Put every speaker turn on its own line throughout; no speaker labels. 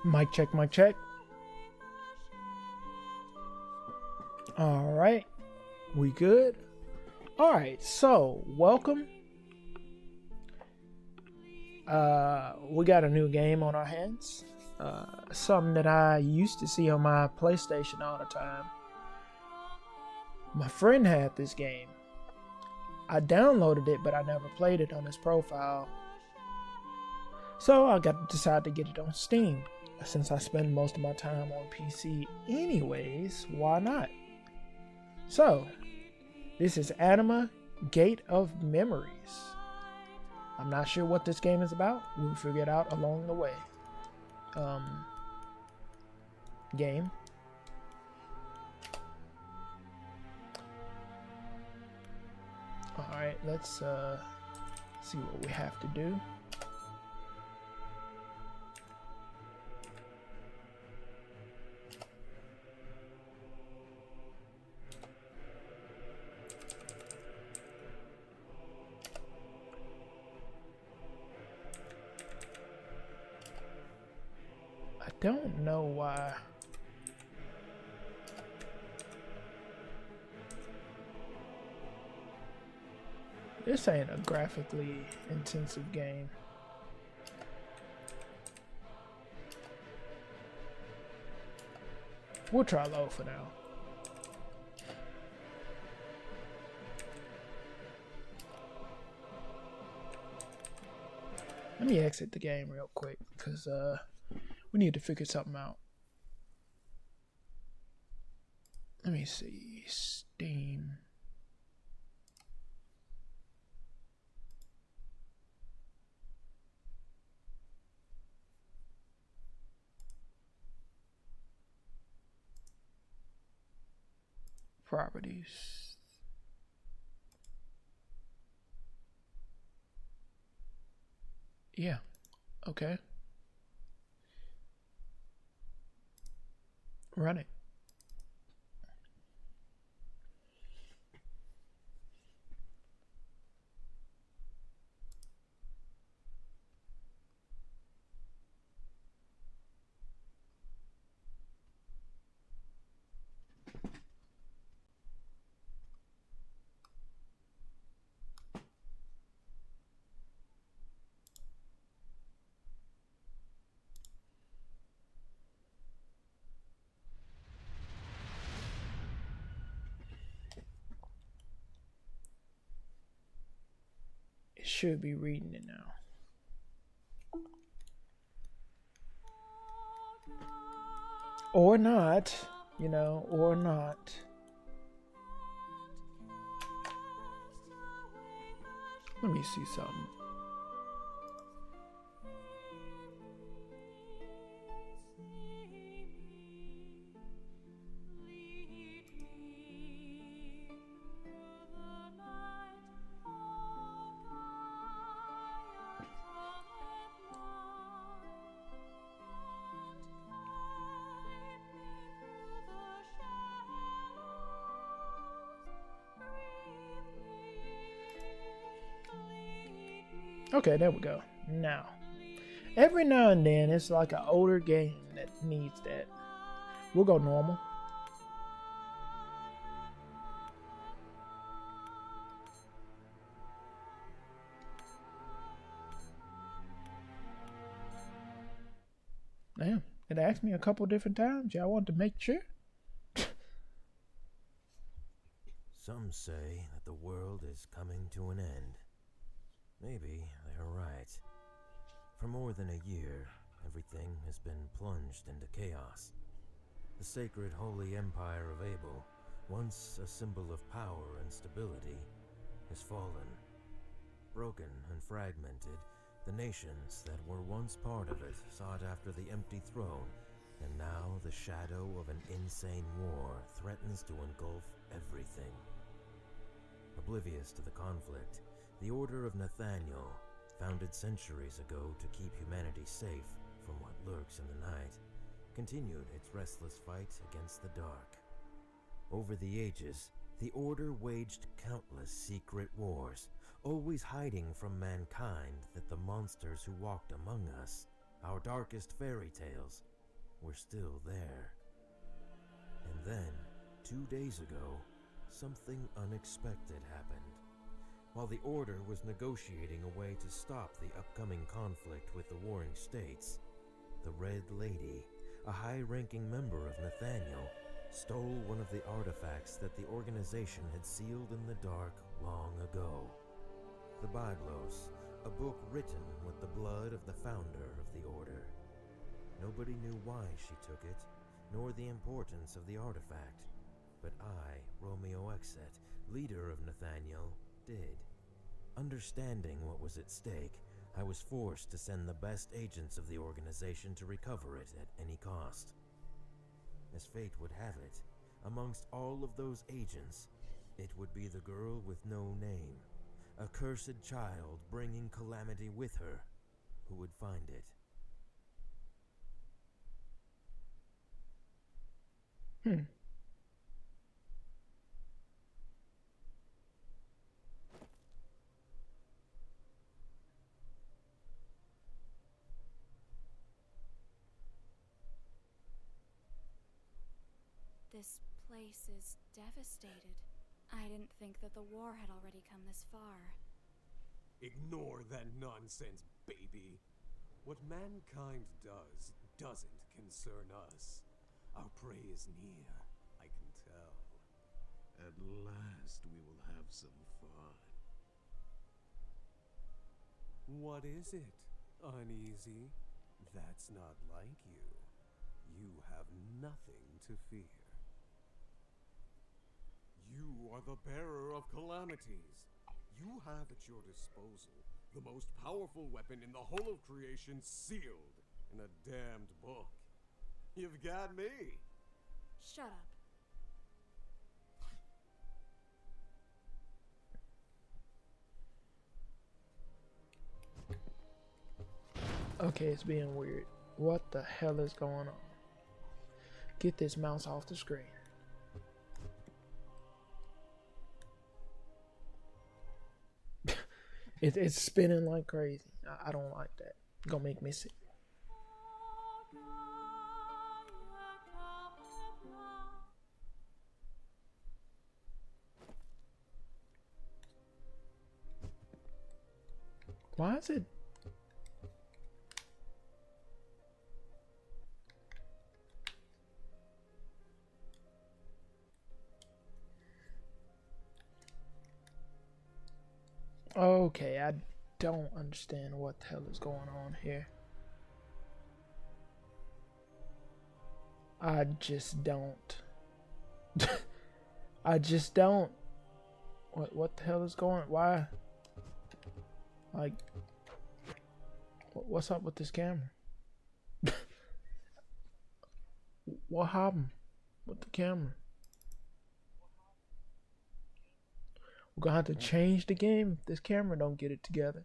Mic check, mic check. All right, we good? All right, so welcome. We got a new game on our hands. Something that I used to see on my PlayStation all the time. My friend had this game. I downloaded it, but I never played it on his profile. So I got to decide to get it on Steam. Since I spend most of my time on PC anyways, why not? So, this is Anima, Gate of Memories. I'm not sure what this game is about. We'll figure it out along the way. Game. Alright, let's see what we have to do. I don't know why. This ain't a graphically intensive game. We'll try low for now. Let me exit the game real quick because we need to figure something out. Let me see. Steam. Properties. Yeah. Okay. Run it. It should be reading it now. Or not, you know, or not. Let me see something. Okay, there we go. Now, every now and then, it's like an older game that needs that. We'll go normal. Damn, it asked me a couple different times. Yeah, I wanted to make sure.
Some say that the world is coming to an end. Maybe they're right. For more than a year, everything has been plunged into chaos. The sacred holy empire of Abel, once a symbol of power and stability, has fallen. Broken and fragmented, the nations that were once part of it sought after the empty throne, and now the shadow of an insane war threatens to engulf everything. Oblivious to the conflict, the Order of Nathaniel, founded centuries ago to keep humanity safe from what lurks in the night, continued its restless fight against the dark. Over the ages, the Order waged countless secret wars, always hiding from mankind that the monsters who walked among us, our darkest fairy tales, were still there. And then, 2 days ago, something unexpected happened. While the Order was negotiating a way to stop the upcoming conflict with the warring states, the Red Lady, a high-ranking member of Nathaniel, stole one of the artifacts that the organization had sealed in the dark long ago. The Biblos, a book written with the blood of the founder of the Order. Nobody knew why she took it, nor the importance of the artifact, but I, Romeo Exet, leader of Nathaniel, did. Understanding what was at stake, I was forced to send the best agents of the organization to recover it at any cost. As fate would have it, amongst all of those agents, it would be the girl with no name, a cursed child bringing calamity with her, who would find it.
This place is devastated. I didn't think that the war had already come this far.
Ignore that nonsense, baby. What mankind does doesn't concern us. Our prey is near, I can tell.
At last we will have some fun.
What is it? Uneasy? That's not like you. You have nothing to fear. You are the bearer of calamities. You have at your disposal the most powerful weapon in the whole of creation sealed in a damned book. You've got me.
Shut up.
Okay, it's being weird. What the hell is going on? Get this mouse off the screen. It's spinning like crazy. I don't like that. It's gonna make me sick. Why is it? Okay, I don't understand what the hell is going on here. I just don't. I just don't. What the hell is going? Why? Like, what's up with this camera? What happened with the camera? We're gonna have to change the game if this camera don't get it together.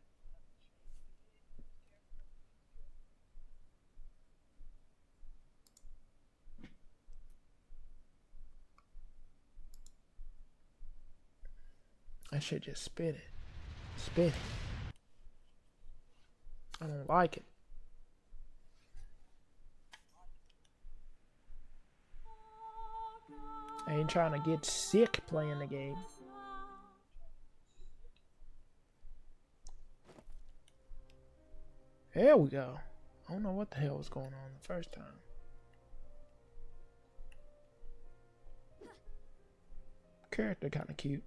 I should just spit it. Spit it. I don't like it. I ain't trying to get sick playing the game. There we go. I don't know what the hell was going on the first time. Character kind of cute.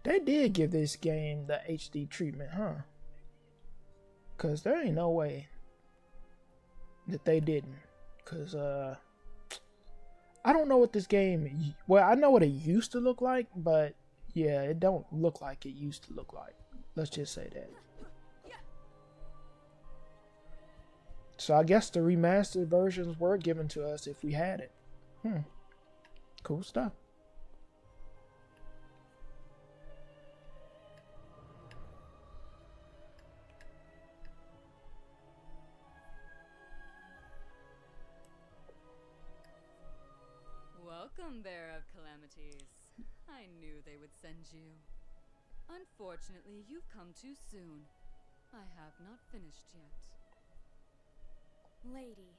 They did give this game the HD treatment, huh? Cause there ain't no way that they didn't. Cause I don't know what this game. Well, I know what it used to look like, but yeah, it don't look like it used to look like. Let's just say that. So I guess the remastered versions were given to us if we had it. Cool stuff.
Welcome, Bearer of Calamities. I knew they would send you. Unfortunately, you've come too soon. I have not finished yet.
Lady,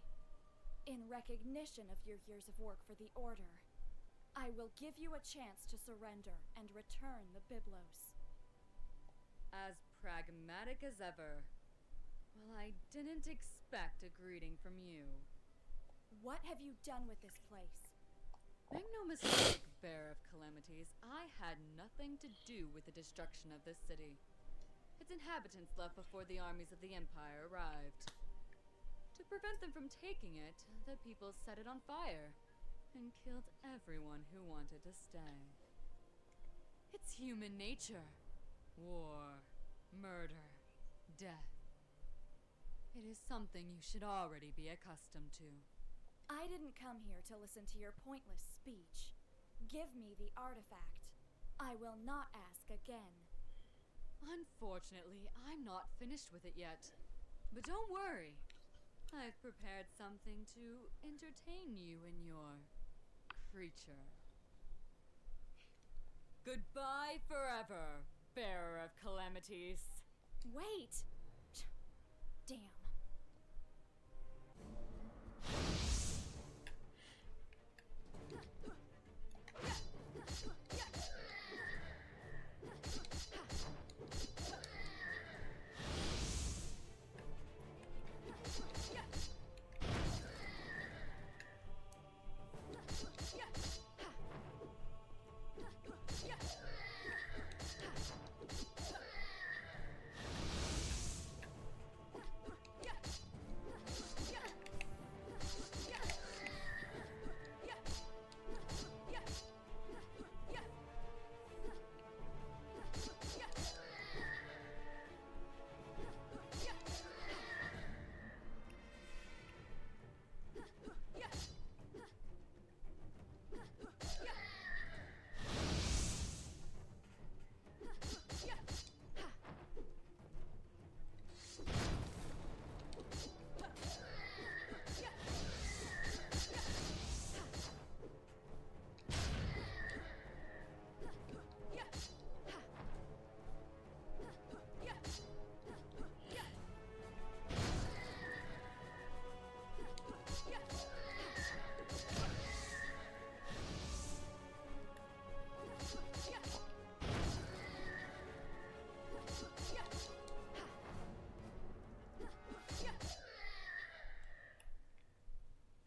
in recognition of your years of work for the Order, I will give you a chance to surrender and return the Biblos.
As pragmatic as ever. Well, I didn't expect a greeting from you.
What have you done with this place?
Make no mistake, Bearer of Calamities, I had nothing to do with the destruction of this city. Its inhabitants left before the armies of the Empire arrived. To prevent them from taking it, the people set it on fire and killed everyone who wanted to stay. It's human nature. War, murder, death. It is something you should already be accustomed to.
I didn't come here to listen to your pointless speech. Give me the artifact. I will not ask again.
Unfortunately, I'm not finished with it yet. But don't worry. I've prepared something to entertain you and your creature. Goodbye forever, Bearer of Calamities.
Wait! Damn.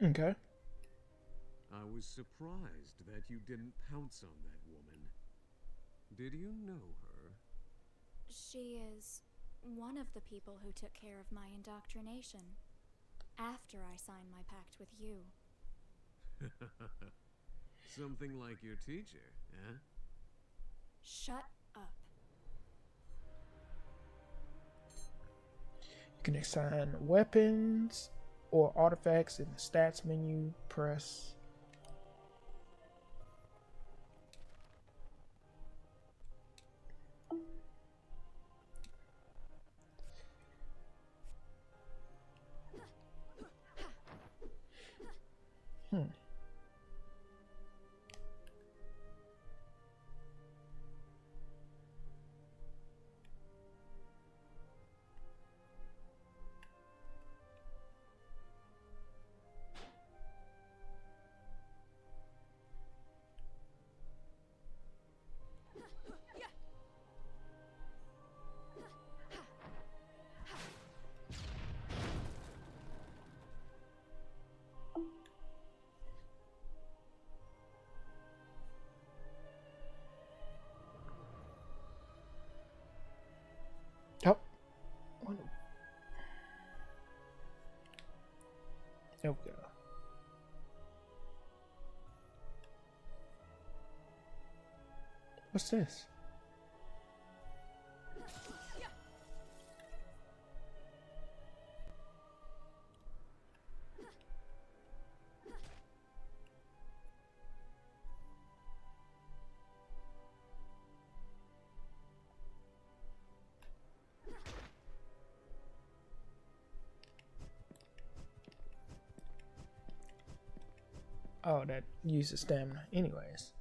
Okay.
I was surprised that you didn't pounce on that woman. Did you know her?
She is one of the people who took care of my indoctrination after I signed my pact with you.
Something like your teacher, eh?
Shut up.
You can assign weapons or artifacts in the stats menu. Press. Oh. There we go. What's this? Oh, that uses stamina. Anyways.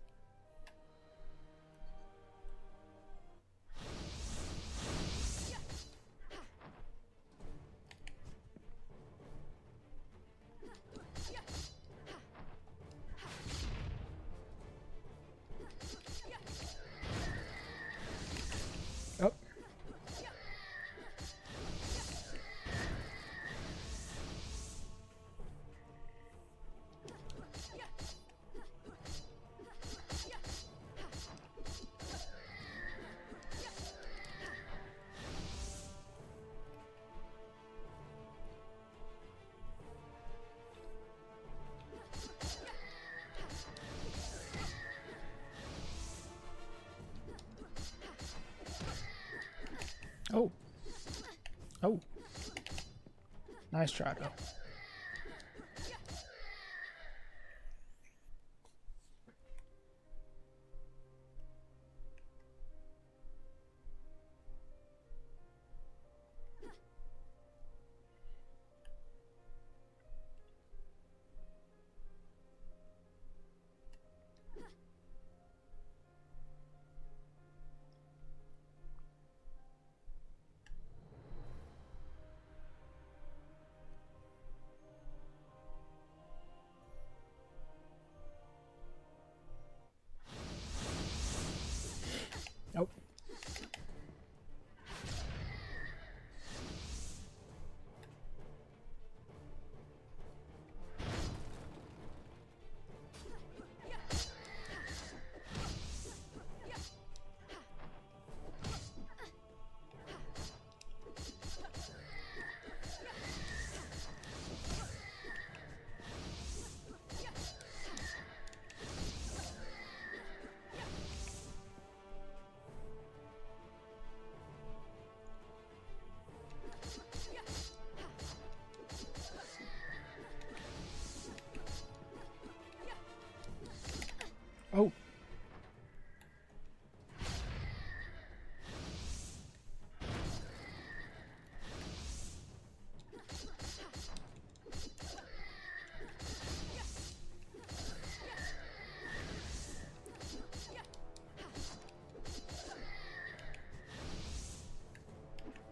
Oh. Oh. Oh. Nice try, though. Oh. Oh.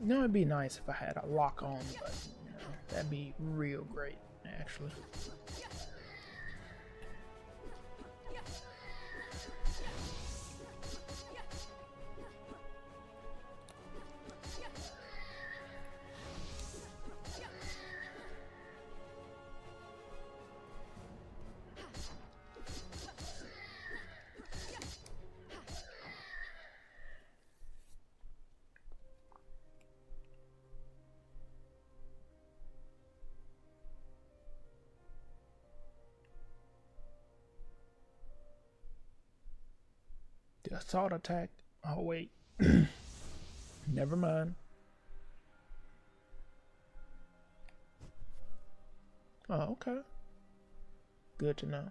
You know, it'd be nice if I had a lock on button. You know, that'd be real great, actually. The assault attack. Oh, wait. Never mind. Oh, okay. Good to know.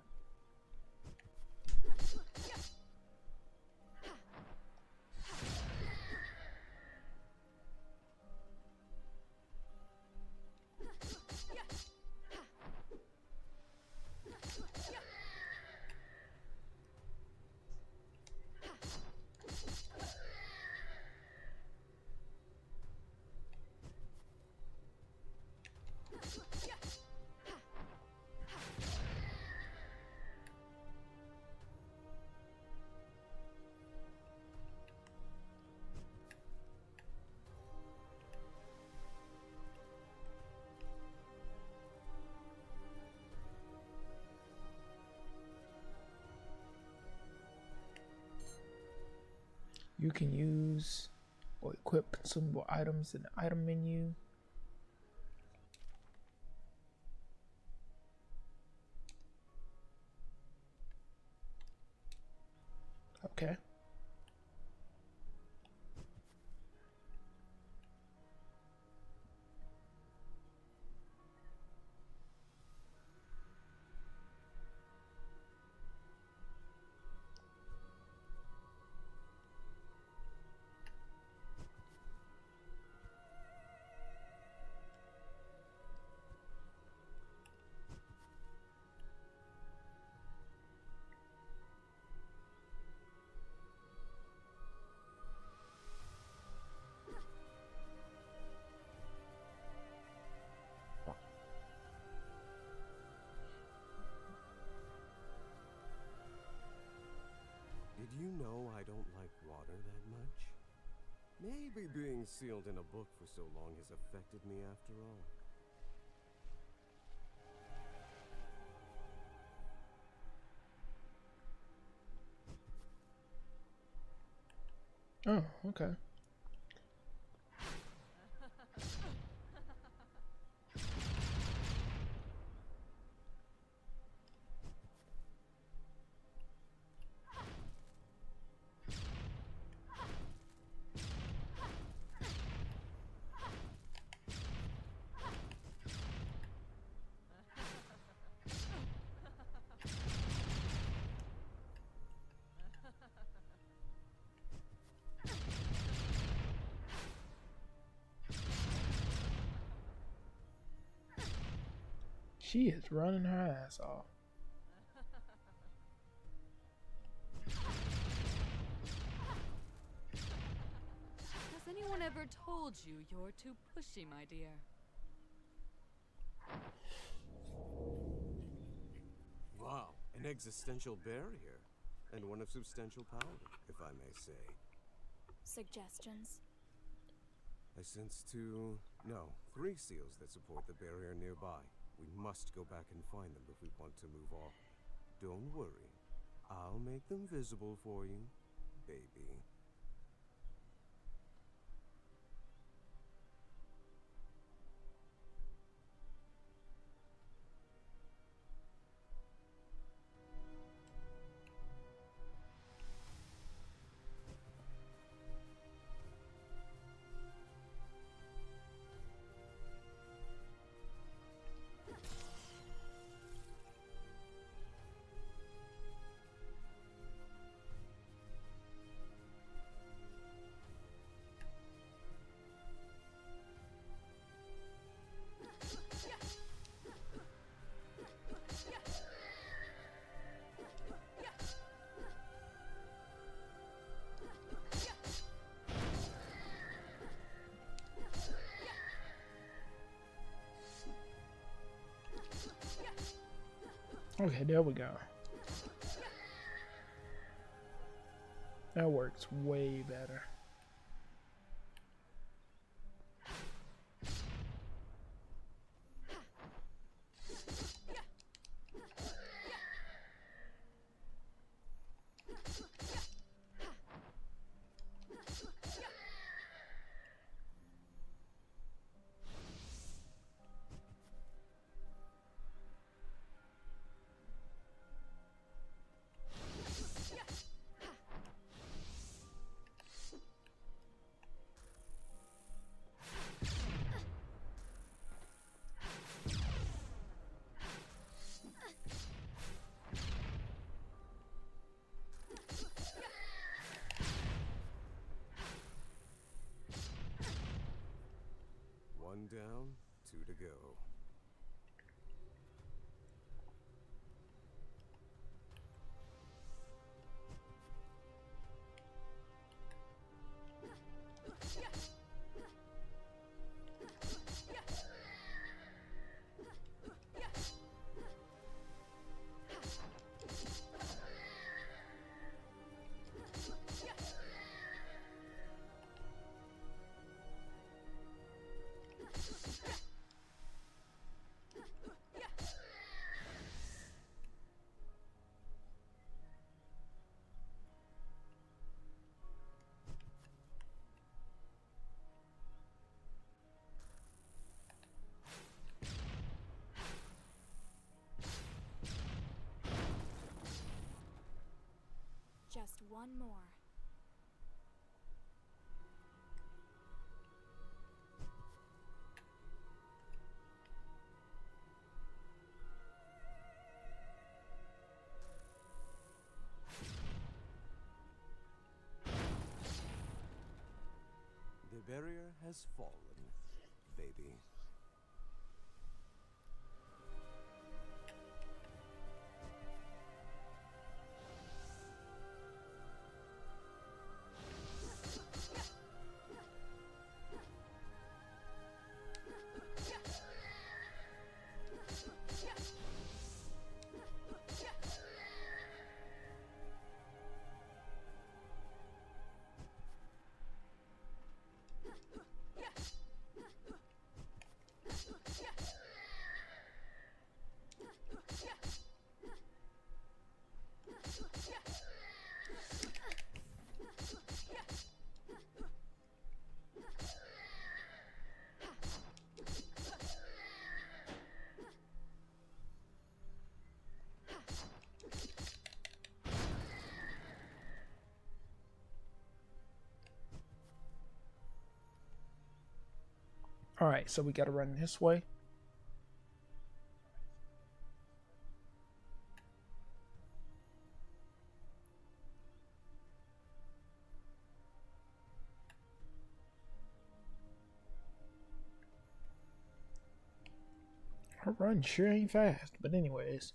You can use or equip consumable items in the item menu. Okay.
Maybe being sealed in a book for so long has affected me after all.
Oh, okay. She is running her ass off.
Has anyone ever told you you're too pushy, my dear?
Wow, an existential barrier. And one of substantial power, if I may say.
Suggestions?
I sense three seals that support the barrier nearby. We must go back and find them if we want to move on. Don't worry. I'll make them visible for you, baby.
Okay, there we go. That works way better.
One down, two to go.
Just one more.
The barrier has fallen, baby.
Alright, so we gotta run this way. Her run sure ain't fast, but anyways.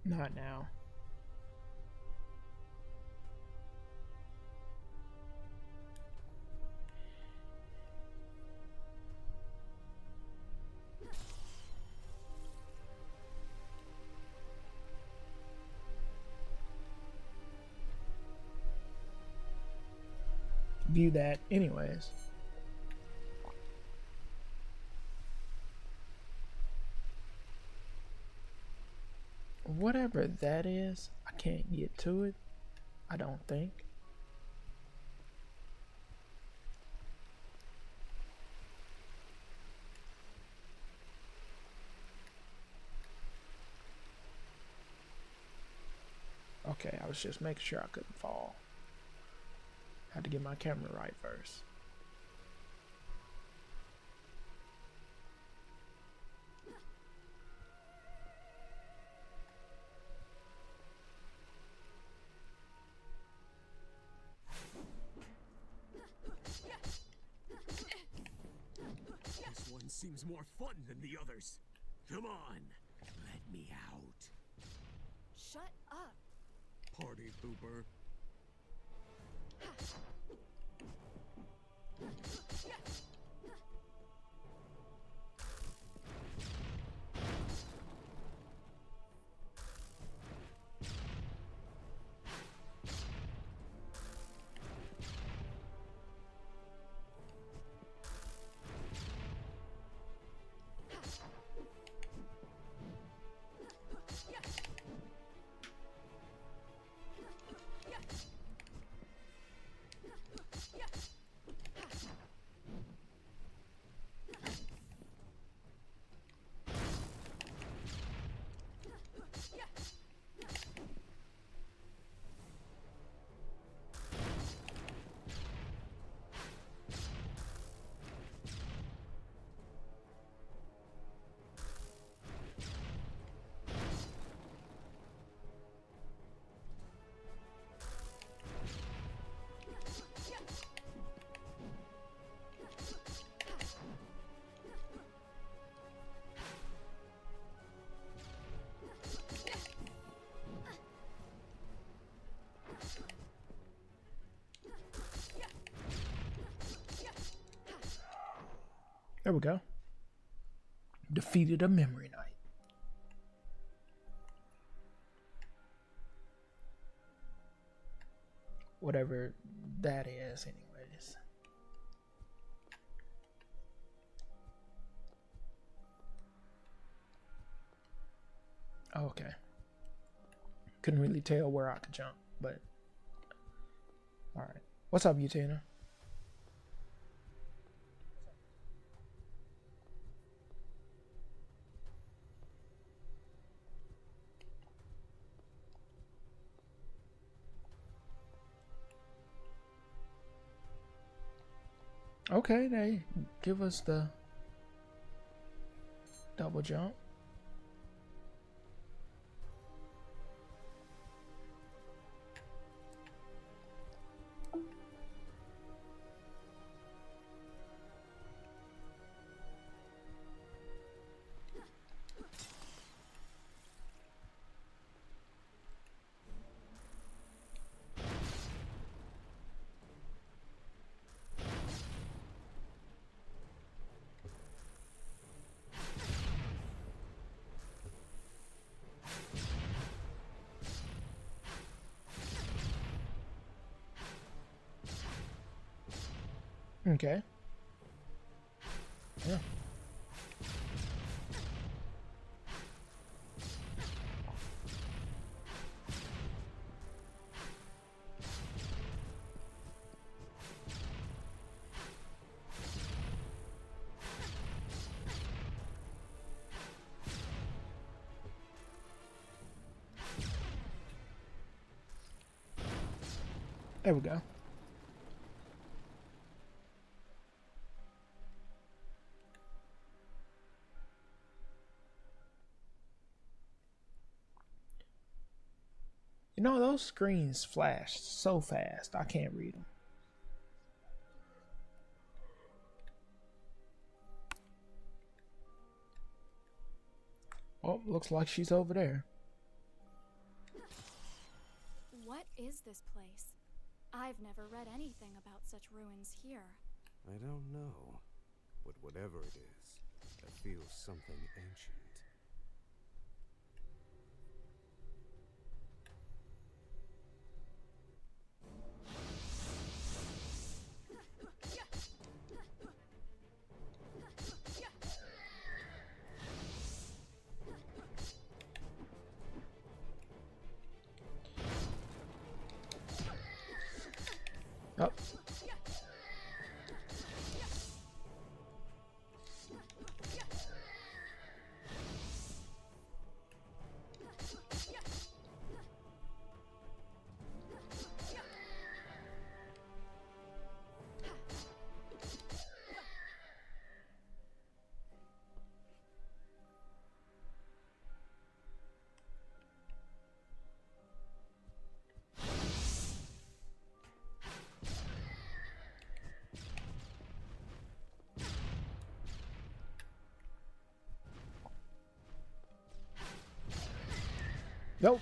Not now. View that anyways. Whatever that is, I can't get to it. I don't think. Okay, I was just making sure I couldn't fall. Had to get my camera right first.
This one seems more fun than the others. Come on, let me out.
Shut up.
Party pooper.
There we go. Defeated a memory knight. Whatever that is, anyways. Okay. Couldn't really tell where I could jump, but alright. What's up, Utina? Okay, they give us the double jump. Okay. Yeah. There we go. You know, those screens flash so fast, I can't read them. Oh, looks like she's over there.
What is this place? I've never read anything about such ruins here.
I don't know. But whatever it is, I feel something ancient.
Oh. Nope.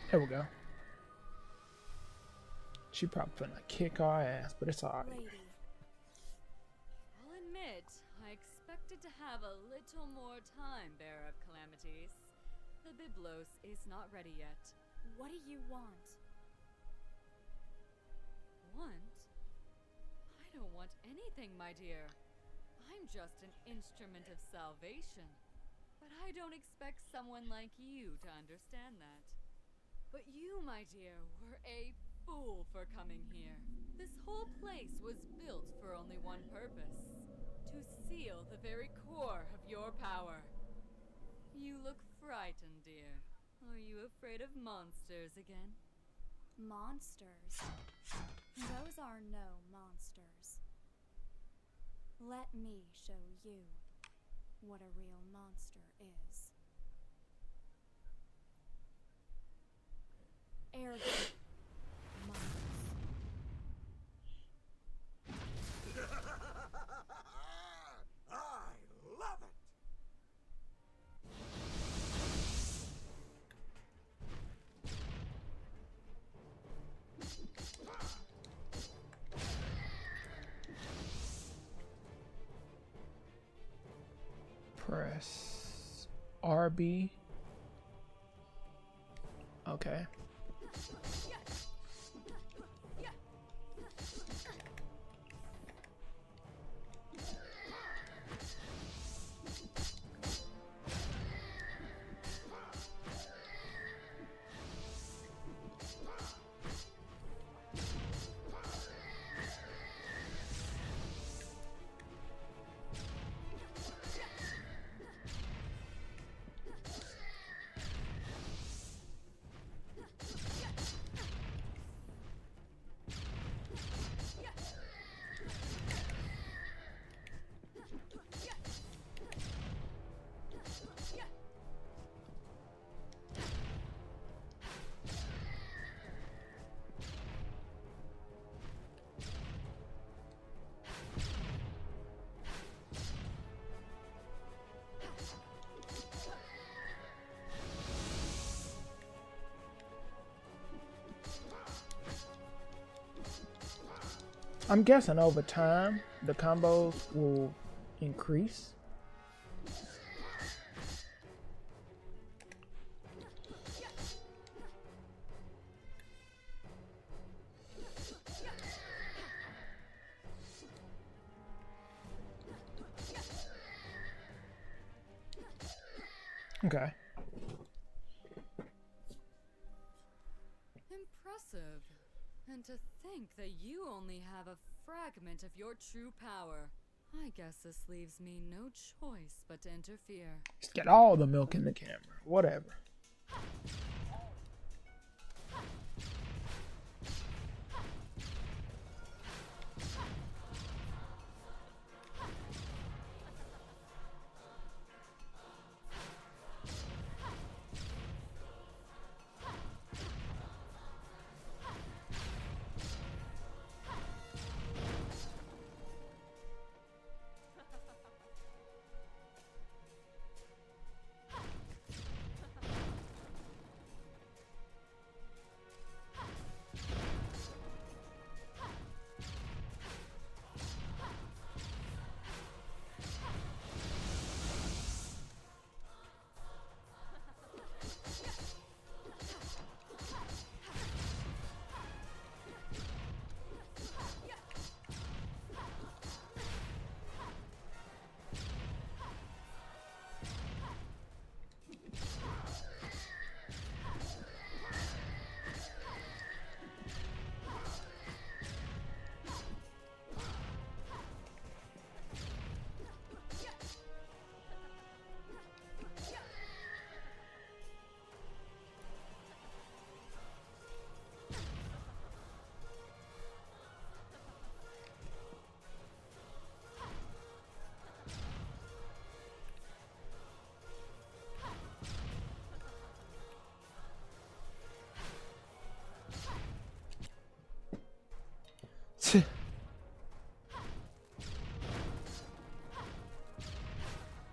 There we go. She probably gonna kick our ass, but it's alright.
Lady,
I'll admit, I expected to have a little more time, Bearer of Calamities. The Biblos is not ready yet.
what do you want?
Want? I don't want anything, my dear. I'm just an instrument of salvation. But I don't expect someone like you to understand that. But you, my dear, were a fool for coming here. This whole place was built for only one purpose: to seal the very core of your power. You look frightened, dear. Are you afraid of monsters again?
Monsters? Those are no monsters. Let me show you what a real monster is. Arrogant monsters.
I love it!
Press RB Okay. I'm guessing over time the combos will increase. Okay.
Impressive. And to think that you only have a fragment of your true power. I guess this leaves me no choice but to interfere.
Just get all the milk in the camera. Whatever.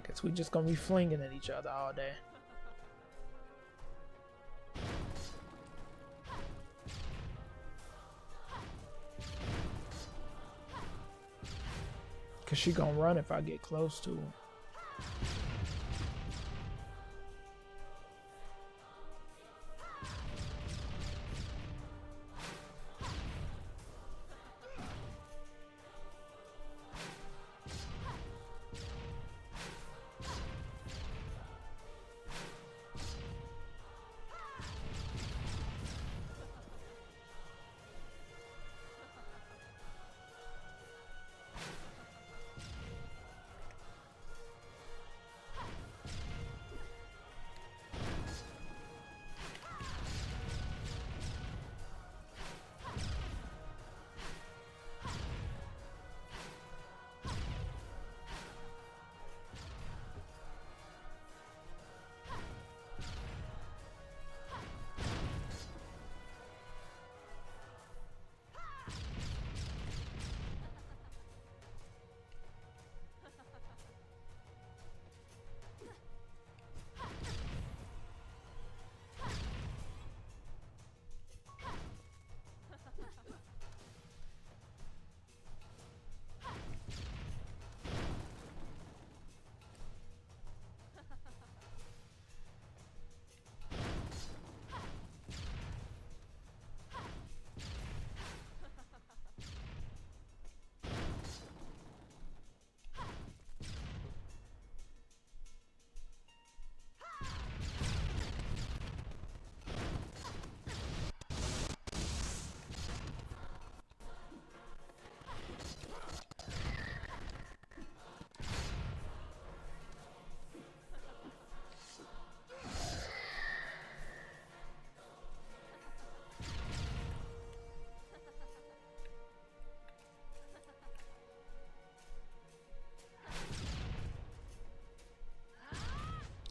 Guess we just gonna be flinging at each other all day. Cause she gonna run if I get close to her.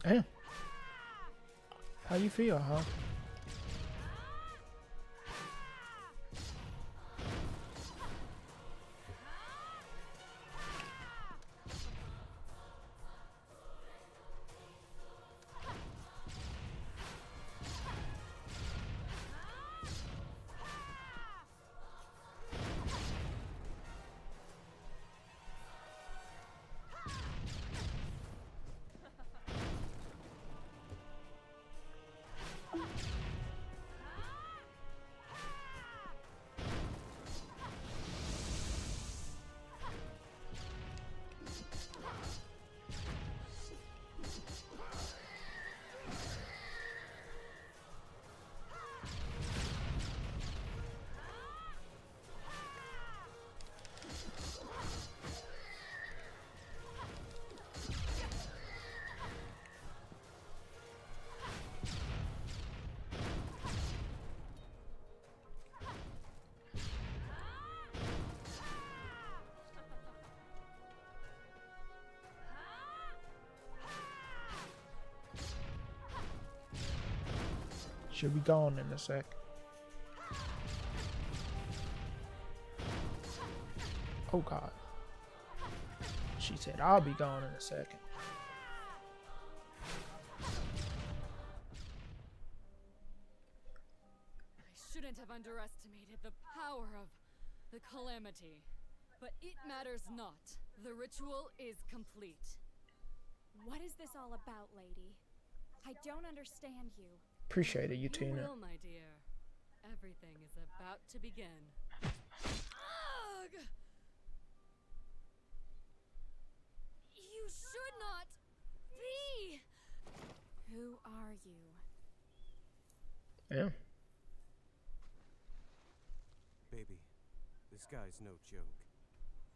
Damn. How you feel, huh? Should be gone in a sec. Oh God. She said, I'll be gone in a second.
I shouldn't have underestimated the power of the calamity. But it matters not. The ritual is complete.
What is this all about, lady? I don't understand you.
Appreciate it,
You
Utina.
will, my dear. Everything is about to begin. Ugh! You should not be!
Who are you?
Yeah.
Baby, this guy's no joke.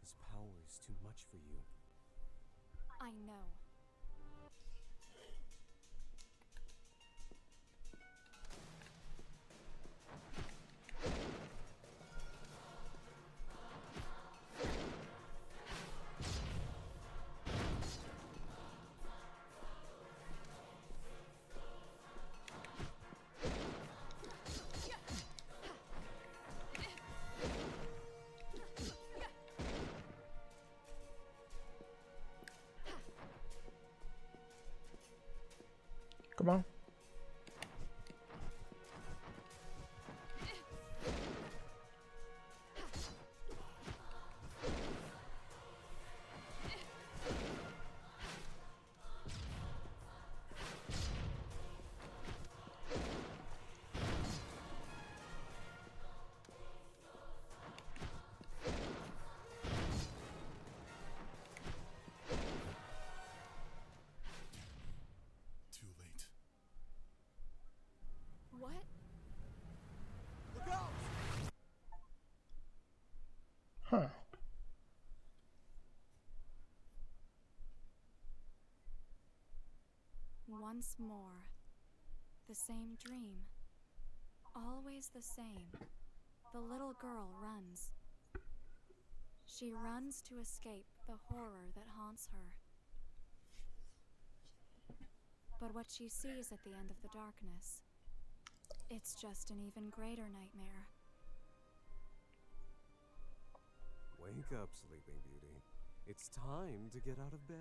His power is too much for you.
I know.
Come on.
Too late.
What?
Look out!
Huh.
Once more. The same dream. Always the same. The little girl runs. She runs to escape the horror that haunts her. But what she sees at the end of the darkness, it's just an even greater nightmare.
Wake up, Sleeping Beauty. It's time to get out of bed.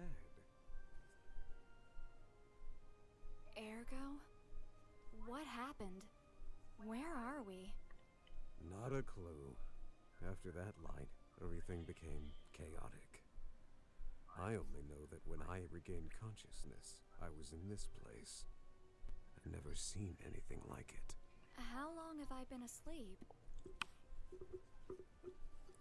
Ergo? What happened? Where are we?
Not a clue. After that light, everything became chaotic. I only know that when I regained consciousness, I was in this place. I've never seen anything like it.
How long have I been asleep?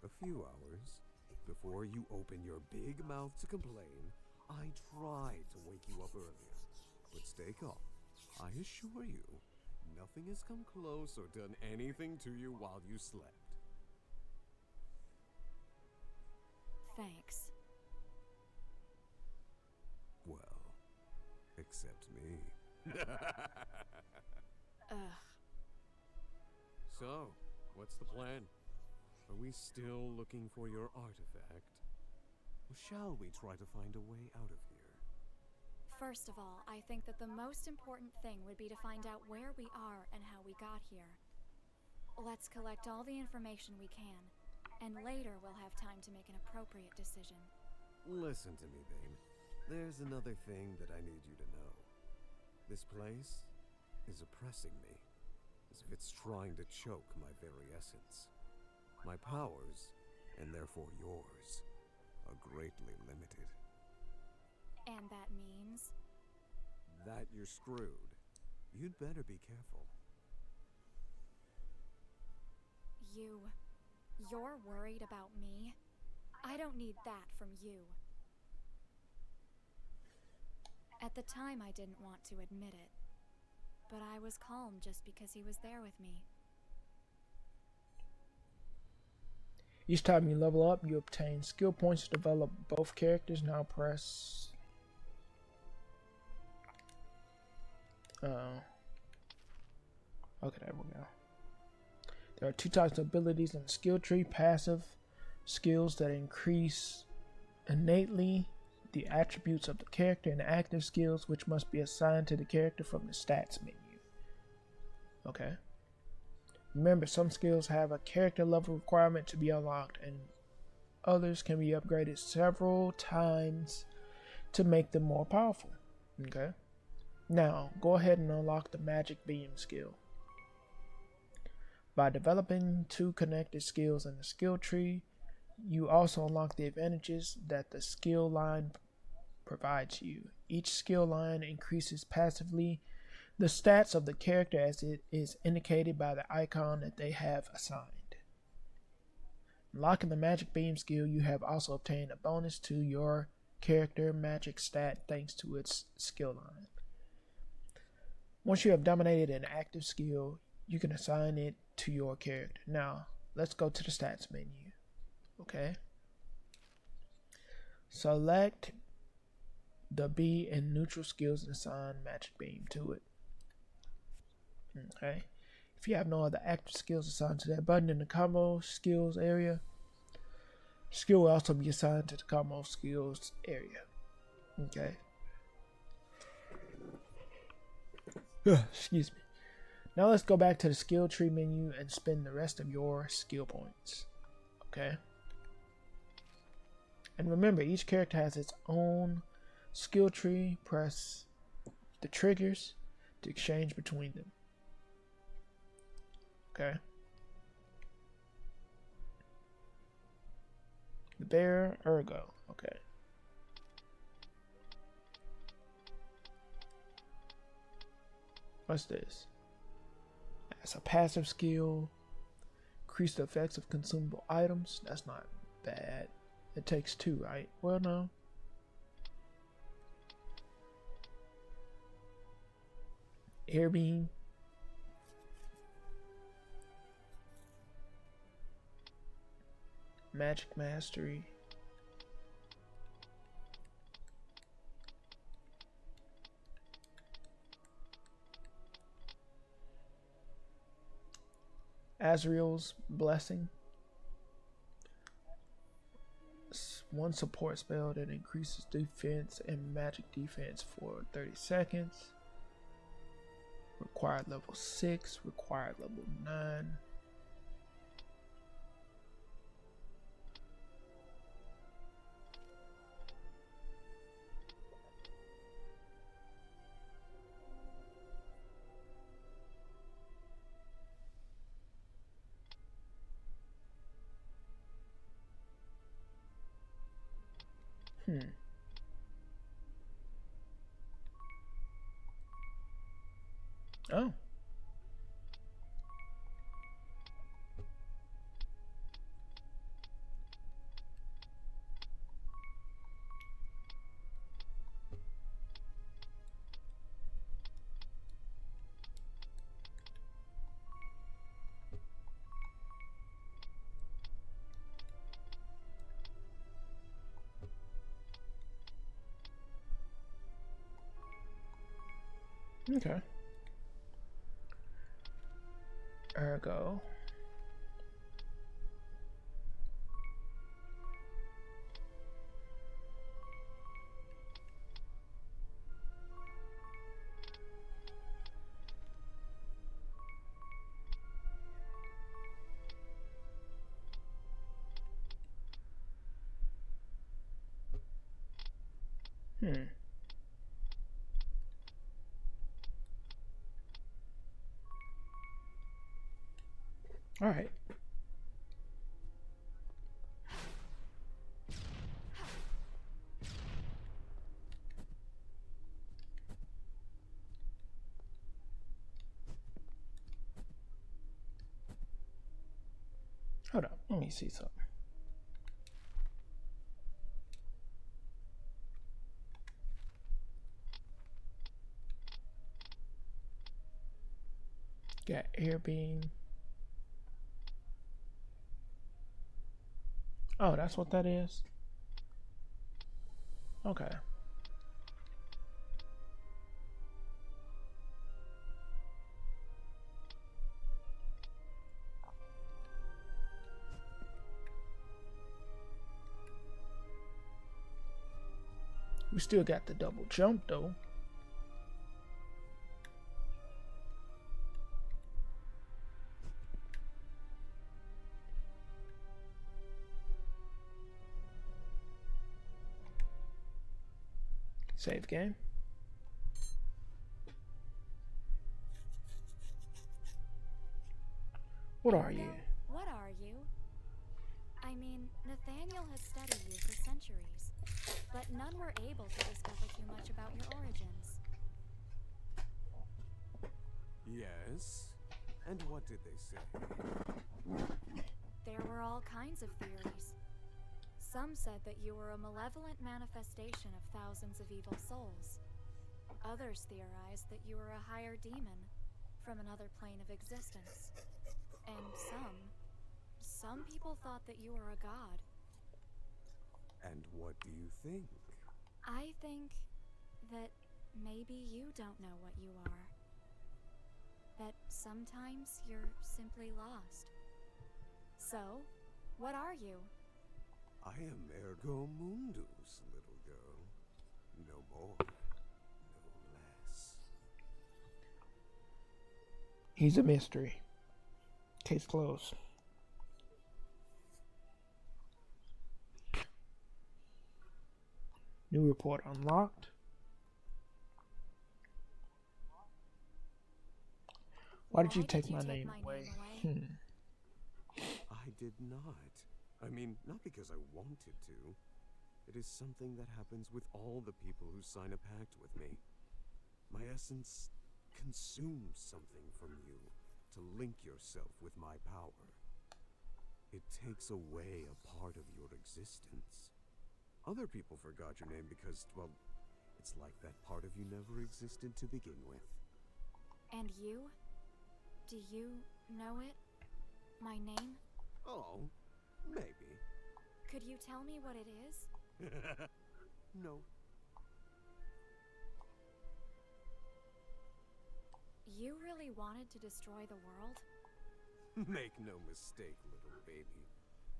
A few hours. Before you open your big mouth to complain, I tried to wake you up earlier. But stay calm. I assure you, nothing has come close or done anything to you while you slept.
Thanks.
Well, except me.
Ugh.
So, what's the plan? Are we still looking for your artifact? Or shall we try to find a way out of here?
First of all, I think that the most important thing would be to find out where we are and how we got here. Let's collect all the information we can, and later we'll have time to make an appropriate decision.
Listen to me, babe. There's another thing that I need you to know. This place is oppressing me, as if it's trying to choke my very essence. My powers, and therefore yours, are greatly limited.
And that means?
That you're screwed. You'd better be careful.
You're worried about me? I don't need that from you. At the time, I didn't want to admit it, but I was calm just because he was there with me.
Each time you level up, you obtain skill points to develop both characters. Now press... okay, there we go. There are two types of abilities in the skill tree: passive skills that increase innately the attributes of the character, and active skills which must be assigned to the character from the stats menu. Okay. Remember, some skills have a character level requirement to be unlocked, and others can be upgraded several times to make them more powerful. Okay. Now, go ahead and unlock the magic beam skill. By developing two connected skills in the skill tree, you also unlock the advantages that the skill line provides you. Each skill line increases passively the stats of the character as it is indicated by the icon that they have assigned. Unlocking the magic beam skill, you have also obtained a bonus to your character magic stat thanks to its skill line. Once you have dominated an active skill, you can assign it to your character. Now, let's go to the stats menu. Okay. Select the B and neutral skills and assign magic beam to it. Okay. If you have no other active skills assigned to that button in the combo skills area, skill will also be assigned to the combo skills area. Okay. Excuse me. Now let's go back to the skill tree menu and spend the rest of your skill points. Okay. And remember, each character has its own skill tree. Press the triggers to exchange between them. Okay. The bear, ergo. Okay. What's this? That's a passive skill. Increase the effects of consumable items. That's not bad. It takes two, right? Well, no. Air beam. Magic mastery. Azrael's blessing. One support spell that increases defense and magic defense for 30 seconds. Required level 6, required level 9. Oh. Okay. Ergo. Hmm. All right. Hold up. Let me see something. Got air beam. Oh, that's what that is? Okay. We still got the double jump though. Save game. What are you?
What are you? I mean, Nathaniel has studied you for centuries, but none were able to discover too much about your origins.
Yes? And what did they say?
There were all kinds of theories. Some said that you were a malevolent manifestation of thousands of evil souls. Others theorized that you were a higher demon from another plane of existence. And some people thought that you were a god.
And what do you think?
I think that maybe you don't know what you are. That sometimes you're simply lost. So, what are you?
I am Ergo Mundus, little girl. No more, no less.
He's a mystery. Case closed. New report unlocked. Why did you take my name away?
I did not. I mean, not because I wanted to. It is something that happens with all the people who sign a pact with me. My essence consumes something from you to link yourself with my power. It takes away a part of your existence. Other people forgot your name because, well, it's like that part of you never existed to begin with.
And you? Do you know it? My name?
Oh, maybe.
Could you tell me what it is?
No.
You really wanted to destroy the world?
Make no mistake, little baby.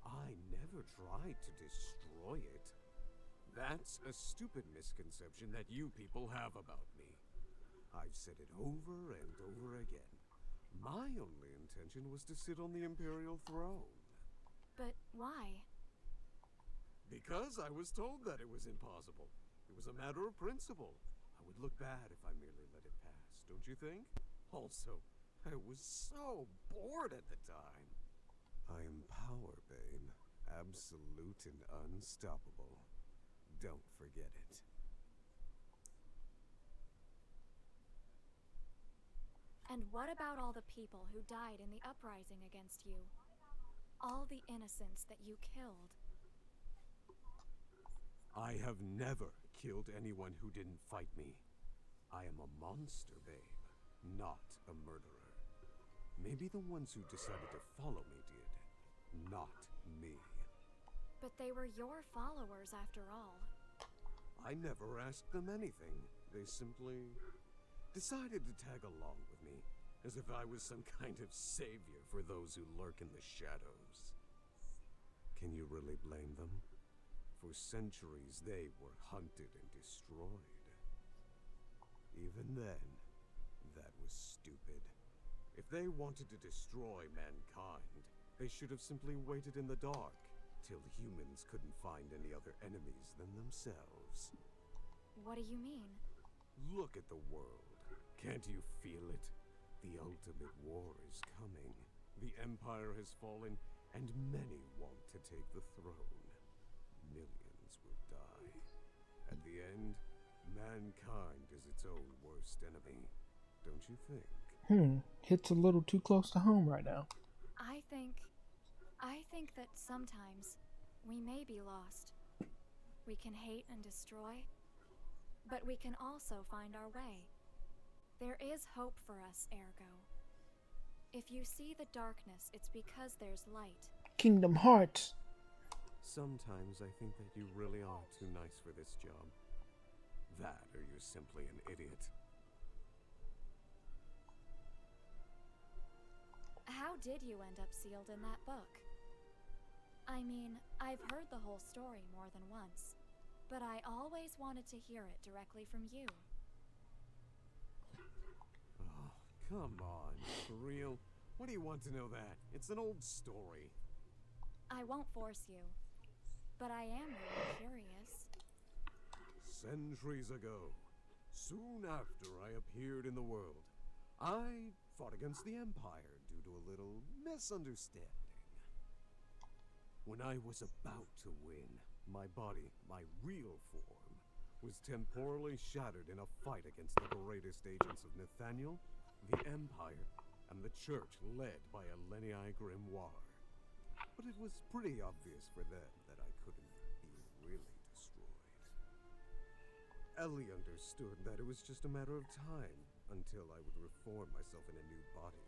I never tried to destroy it. That's a stupid misconception that you people have about me. I've said it over and over again. My only intention was to sit on the Imperial throne.
But why?
Because I was told that it was impossible. It was a matter of principle. I would look bad if I merely let it pass, don't you think? Also, I was so bored at the time. I am power, babe. Absolute and unstoppable. Don't forget it.
And what about all the people who died in the uprising against you? All the innocents that you killed?
I have never killed anyone who didn't fight me. I am a monster, babe, not a murderer. Maybe the ones who decided to follow me did, not me.
But they were your followers after all.
I never asked them anything. They simply decided to tag along with me, as if I was some kind of savior for those who lurk in the shadows. Can you really blame them? For centuries they were hunted and destroyed. Even then, that was stupid. If they wanted to destroy mankind, they should have simply waited in the dark till humans couldn't find any other enemies than themselves.
What do you mean?
Look at the world. Can't you feel it? The ultimate war is coming. The Empire has fallen, and many want to take the throne. Millions will die. At the end, mankind is its own worst enemy. Don't you think?
Hits a little too close to home right now.
I think that sometimes we may be lost. We can hate and destroy, but we can also find our way. There is hope for us, ergo. If you see the darkness, it's because there's light.
Kingdom Hearts.
Sometimes I think that you really are too nice for this job. That, or you're simply an idiot.
How did you end up sealed in that book? I mean, I've heard the whole story more than once, but I always wanted to hear it directly from you.
Oh, come on, for real? What do you want to know that? It's an old story.
I won't force you, but I am really curious.
Centuries ago, soon after I appeared in the world, I fought against the Empire due to a little misunderstanding. When I was about to win, my body, my real form, was temporally shattered in a fight against the greatest agents of Nathaniel, the Empire, and the Church led by a Lenii Grimoire. But it was pretty obvious for them that I couldn't be really destroyed. Ellie understood that it was just a matter of time until I would reform myself in a new body,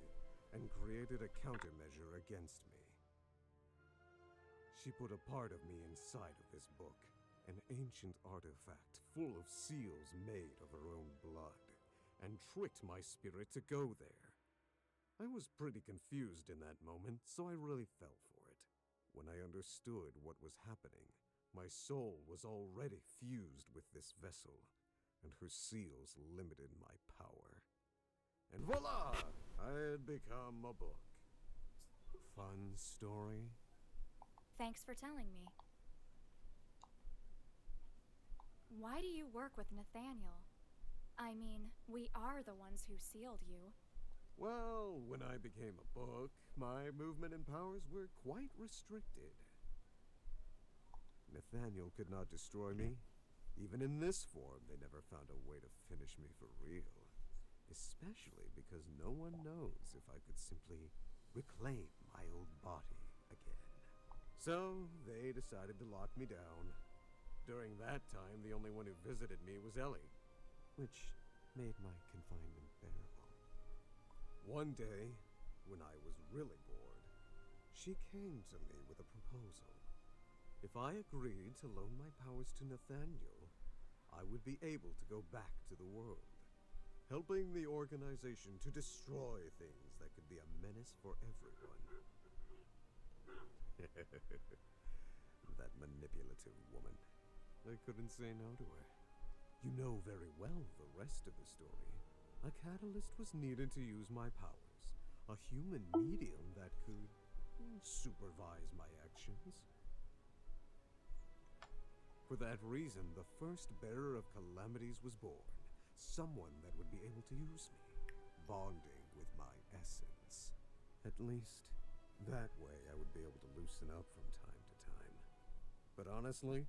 and created a countermeasure against me. She put a part of me inside of this book, an ancient artifact full of seals made of her own blood, and tricked my spirit to go there. I was pretty confused in that moment, so I really fell for it. When I understood what was happening, my soul was already fused with this vessel, and her seals limited my power. And voila! I had become a book. Fun story?
Thanks for telling me. Why do you work with Nathaniel? I mean, we are the ones who sealed you.
Well, when I became a book, my movement and powers were quite restricted. Nathaniel could not destroy me. Even in this form, they never found a way to finish me for real. Especially because no one knows if I could simply reclaim my old body again. So, they decided to lock me down. During that time, the only one who visited me was Ellie, which made my confinement bearable. One day, when I was really bored, she came to me with a proposal. If I agreed to loan my powers to Nathaniel, I would be able to go back to the world, helping the organization to destroy things that could be a menace for everyone. That manipulative woman. I couldn't say no to her. You know very well the rest of the story. A catalyst was needed to use my powers. A human medium that could supervise my actions. For that reason, the first bearer of calamities was born. Someone that would be able to use me, bonding with my essence. At least, that way I would be able to loosen up from time to time. But honestly,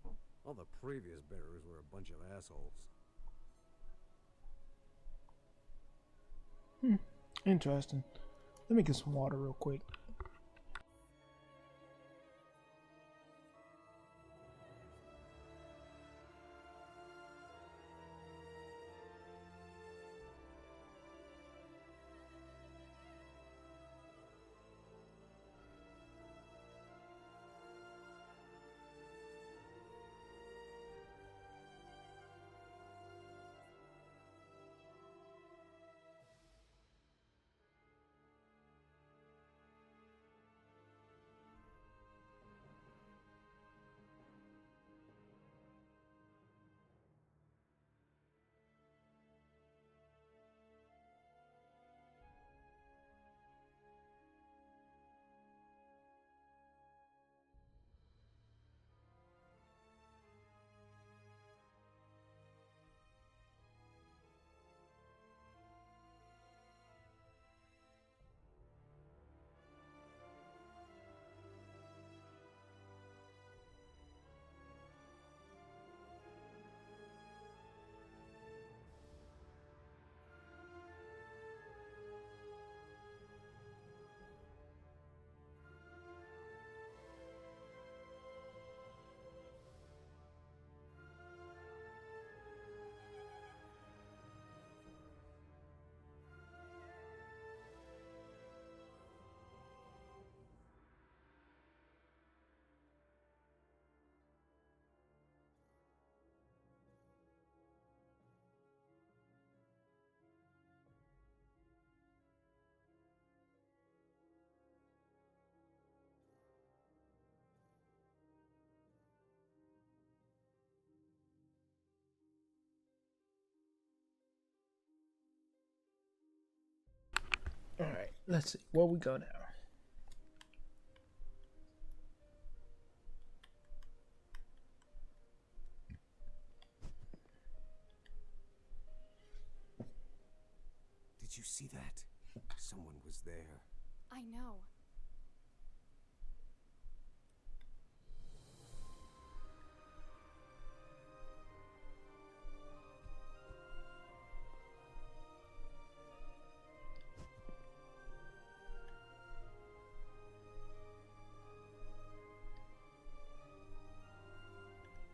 all the previous bearers were a bunch of assholes.
Interesting. Let me get some water real quick. Let's see where we go now.
Did you see that? Someone was there.
I know.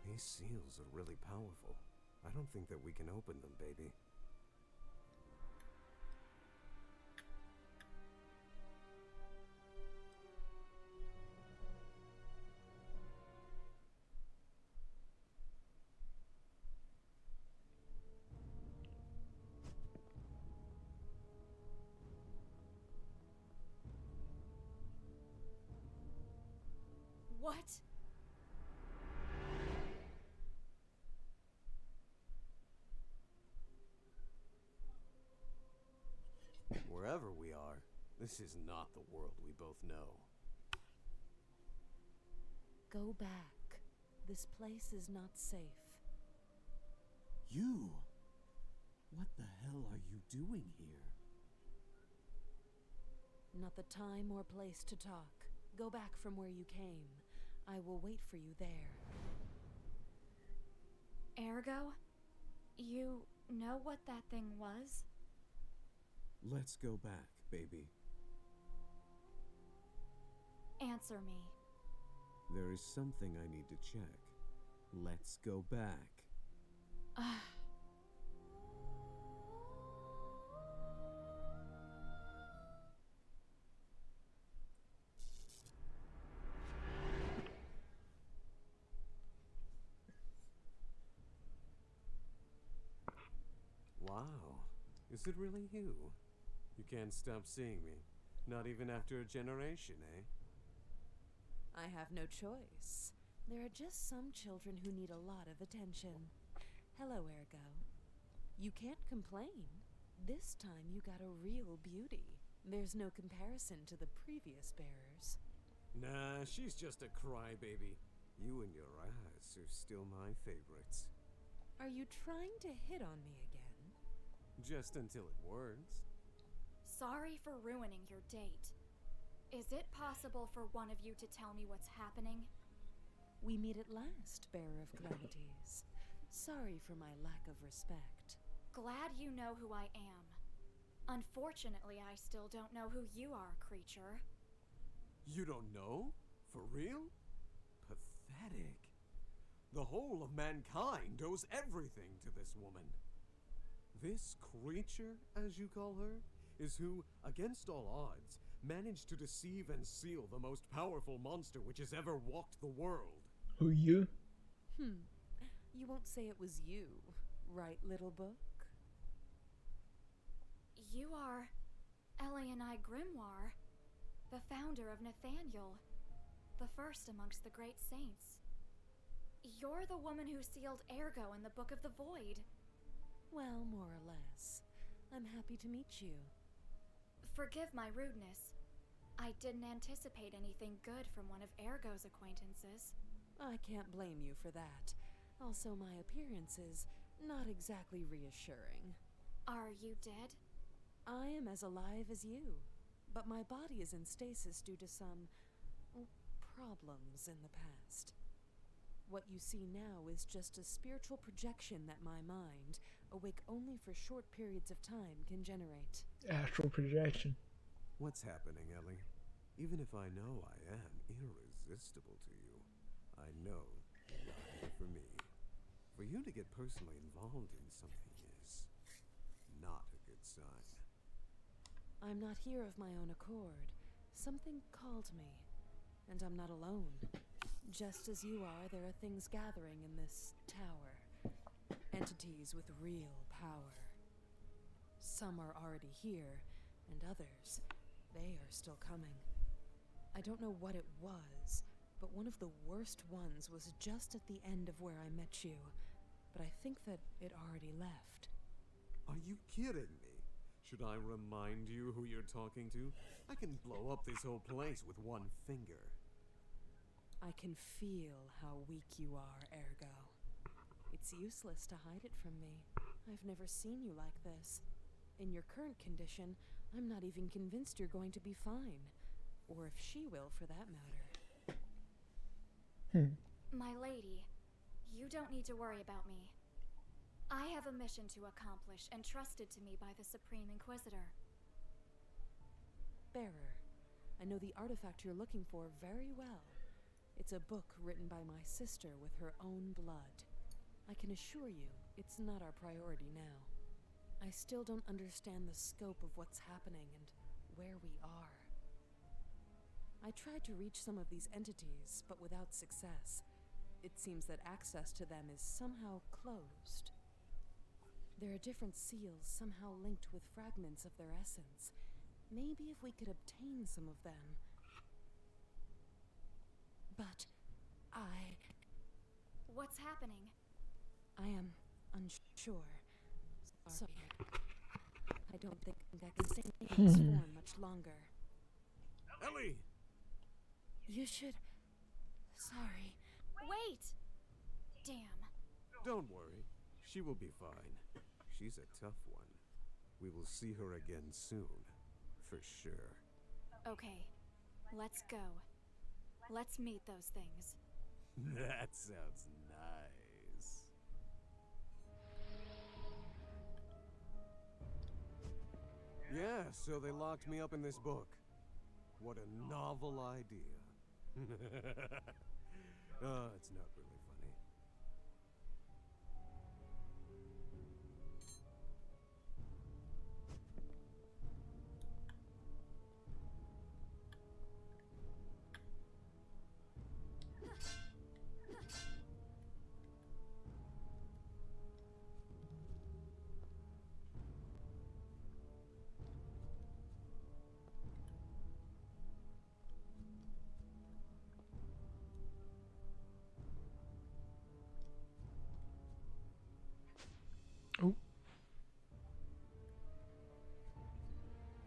These seals are really powerful. I don't think that we can open them, baby.
What?
Wherever we are, this is not the world we both know.
Go back. This place is not safe.
You? What the hell are you doing here?
Not the time or place to talk. Go back from where you came. I will wait for you there.
Ergo? You know what that thing was?
Let's go back, baby.
Answer me.
There is something I need to check. Let's go back.
Wow. Is it really you? You can't stop seeing me. Not even after a generation, eh?
I have no choice. There are just some children who need a lot of attention. Hello, Ergo. You can't complain. This time you got a real beauty. There's no comparison to the previous bearers.
Nah, she's just a crybaby. You and your eyes are still my favorites.
Are you trying to hit on me again?
Just until it works.
Sorry for ruining your date. Is it possible for one of you to tell me what's happening?
We meet at last, Bearer of Calamities. Sorry for my lack of respect.
Glad you know who I am. Unfortunately, I still don't know who you are, creature.
You don't know? For real? Pathetic. The whole of mankind owes everything to this woman. This creature, as you call her, is who, against all odds, managed to deceive and seal the most powerful monster which has ever walked the world.
Who you?
You won't say it was you, right, little book?
You are Elianai Grimoire, the founder of Nathaniel, the first amongst the great saints. You're the woman who sealed Ergo in the Book of the Void.
Well, more or less. I'm happy to meet you.
Forgive my rudeness. I didn't anticipate anything good from one of Ergo's acquaintances.
I can't blame you for that. Also, my appearance is not exactly reassuring.
Are you dead?
I am as alive as you, but my body is in stasis due to some problems in the past. What you see now is just a spiritual projection that my mind, awake only for short periods of time, can generate.
Astral projection.
What's happening, Ellie? Even if I know I am irresistible to you, I know you're not here for me. For you to get personally involved in something is not a good sign.
I'm not here of my own accord. Something called me, and I'm not alone. Just as you are, there are things gathering in this tower. Entities with real power. Some are already here, and others, they are still coming. I don't know what it was, but one of the worst ones was just at the end of where I met you. But I think that it already left.
Are you kidding me? Should I remind you who you're talking to? I can blow up this whole place with one finger.
I can feel how weak you are, Ergo. It's useless to hide it from me. I've never seen you like this. In your current condition, I'm not even convinced you're going to be fine. Or if she will, for that matter.
My lady, you don't need to worry about me. I have a mission to accomplish entrusted to me by the Supreme Inquisitor.
Bearer, I know the artifact you're looking for very well. It's a book written by my sister with her own blood. I can assure you, it's not our priority now. I still don't understand the scope of what's happening and where we are. I tried to reach some of these entities, but without success. It seems that access to them is somehow closed. There are different seals somehow linked with fragments of their essence. Maybe if we could obtain some of them. But
What's happening?
I am unsure. Sorry. I don't think I can stay in this form much longer.
Ellie!
You should... Sorry.
Wait! Damn.
Don't worry. She will be fine. She's a tough one. We will see her again soon. For sure.
Okay, let's go. Let's meet those things.
That sounds nice. Yeah, so they locked me up in this book. What a novel idea. It's not really funny.
Ooh.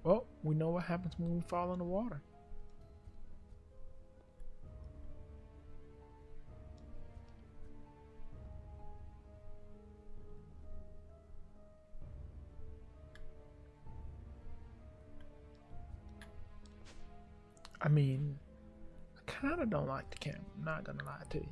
Well, we know what happens when we fall in the water. I mean, I kind of don't like the camera, I'm not gonna lie to you.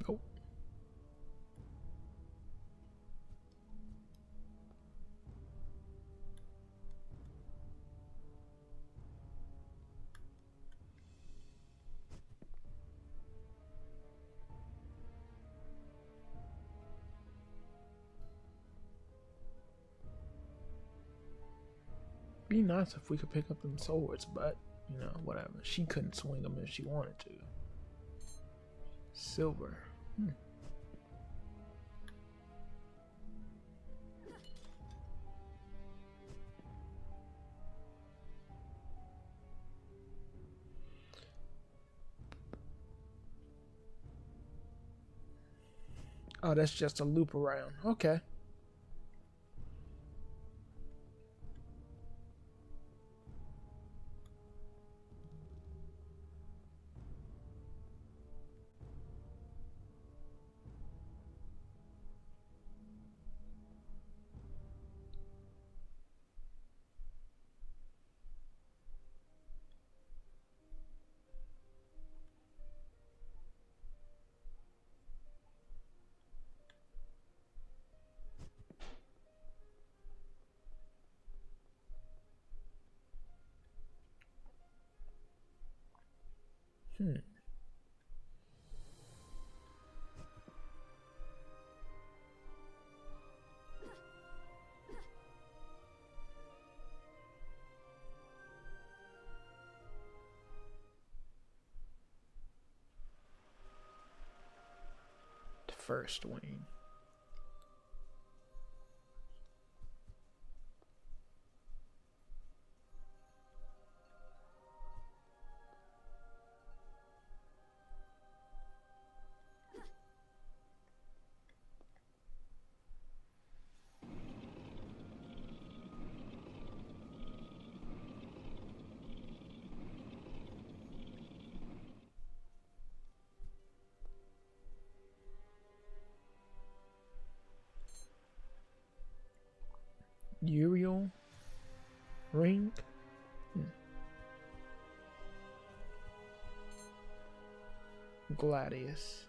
Oh. Be nice if we could pick up them swords, but you know, whatever. She couldn't swing them if she wanted to. Silver. Oh, that's just a loop around. Okay. Hmm. The first wing. Uriel ring. Gladius.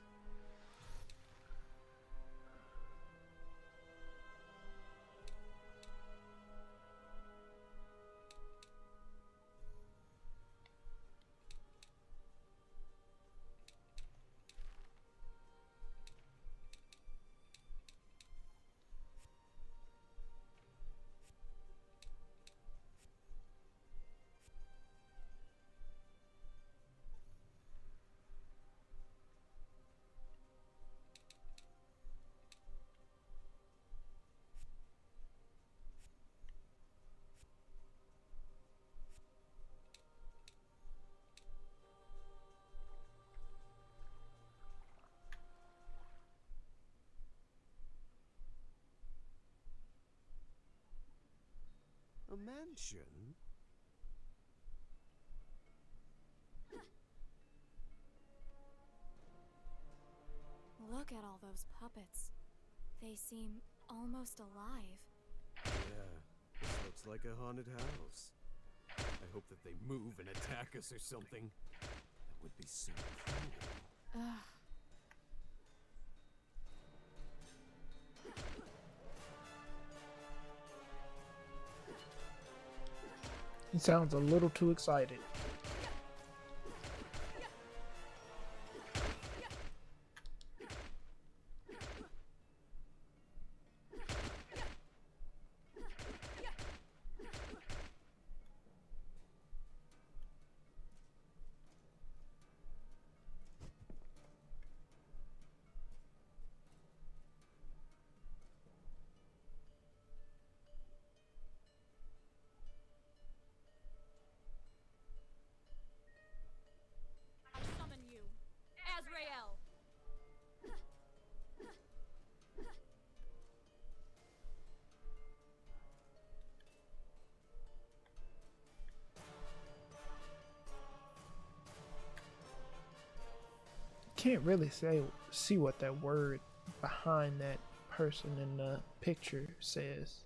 A mansion?
Look at all those puppets. They seem almost alive.
Yeah, this looks like a haunted house. I hope that they move and attack us or something. That would be so cool.
Ugh.
He sounds a little too excited.
I summon you, Azrael!
Can't really see what that word behind that person in the picture says.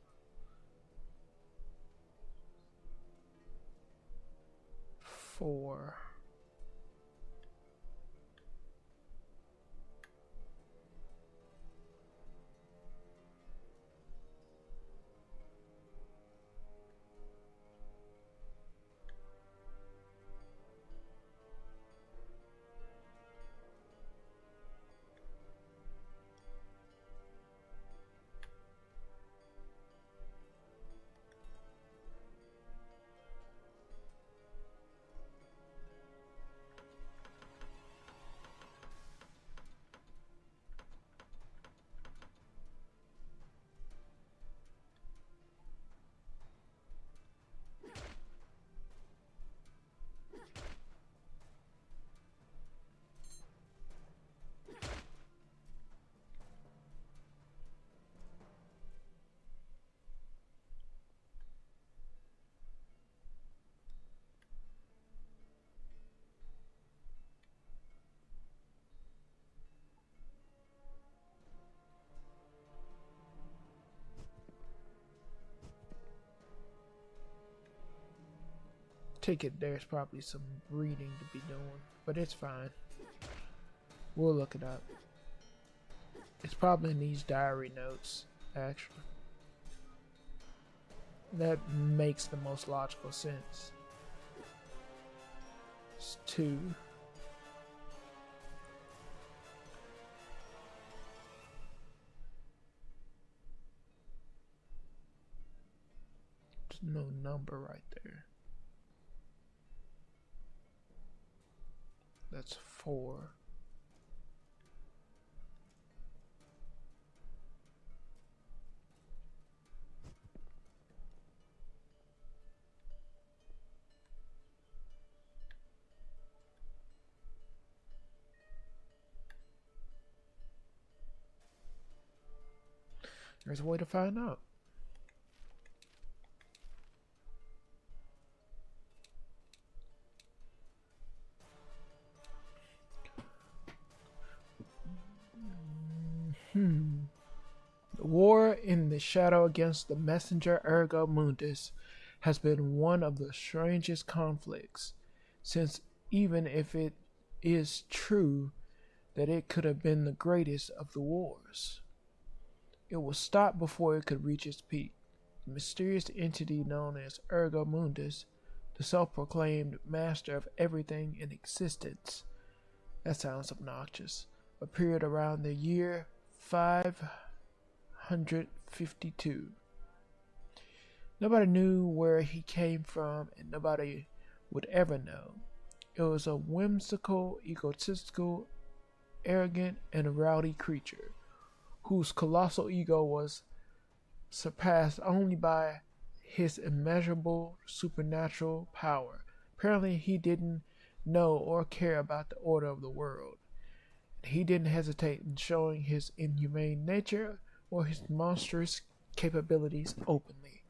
For take it there's probably some reading to be doing, but it's fine. We'll look it up. It's probably in these diary notes, actually. That makes the most logical sense. It's 2. There's no number right there. That's 4. There's a way to find out. The war in the shadow against the messenger Ergo Mundus has been one of the strangest conflicts, since even if it is true that it could have been the greatest of the wars, it was stopped before it could reach its peak. The mysterious entity known as Ergo Mundus, the self-proclaimed master of everything in existence, that sounds obnoxious, appeared around the year 552. Nobody knew where he came from, and nobody would ever know. It was a whimsical, egotistical, arrogant, and rowdy creature, whose colossal ego was surpassed only by his immeasurable supernatural power. Apparently, he didn't know or care about the order of the world. He didn't hesitate in showing his inhumane nature or his monstrous capabilities openly.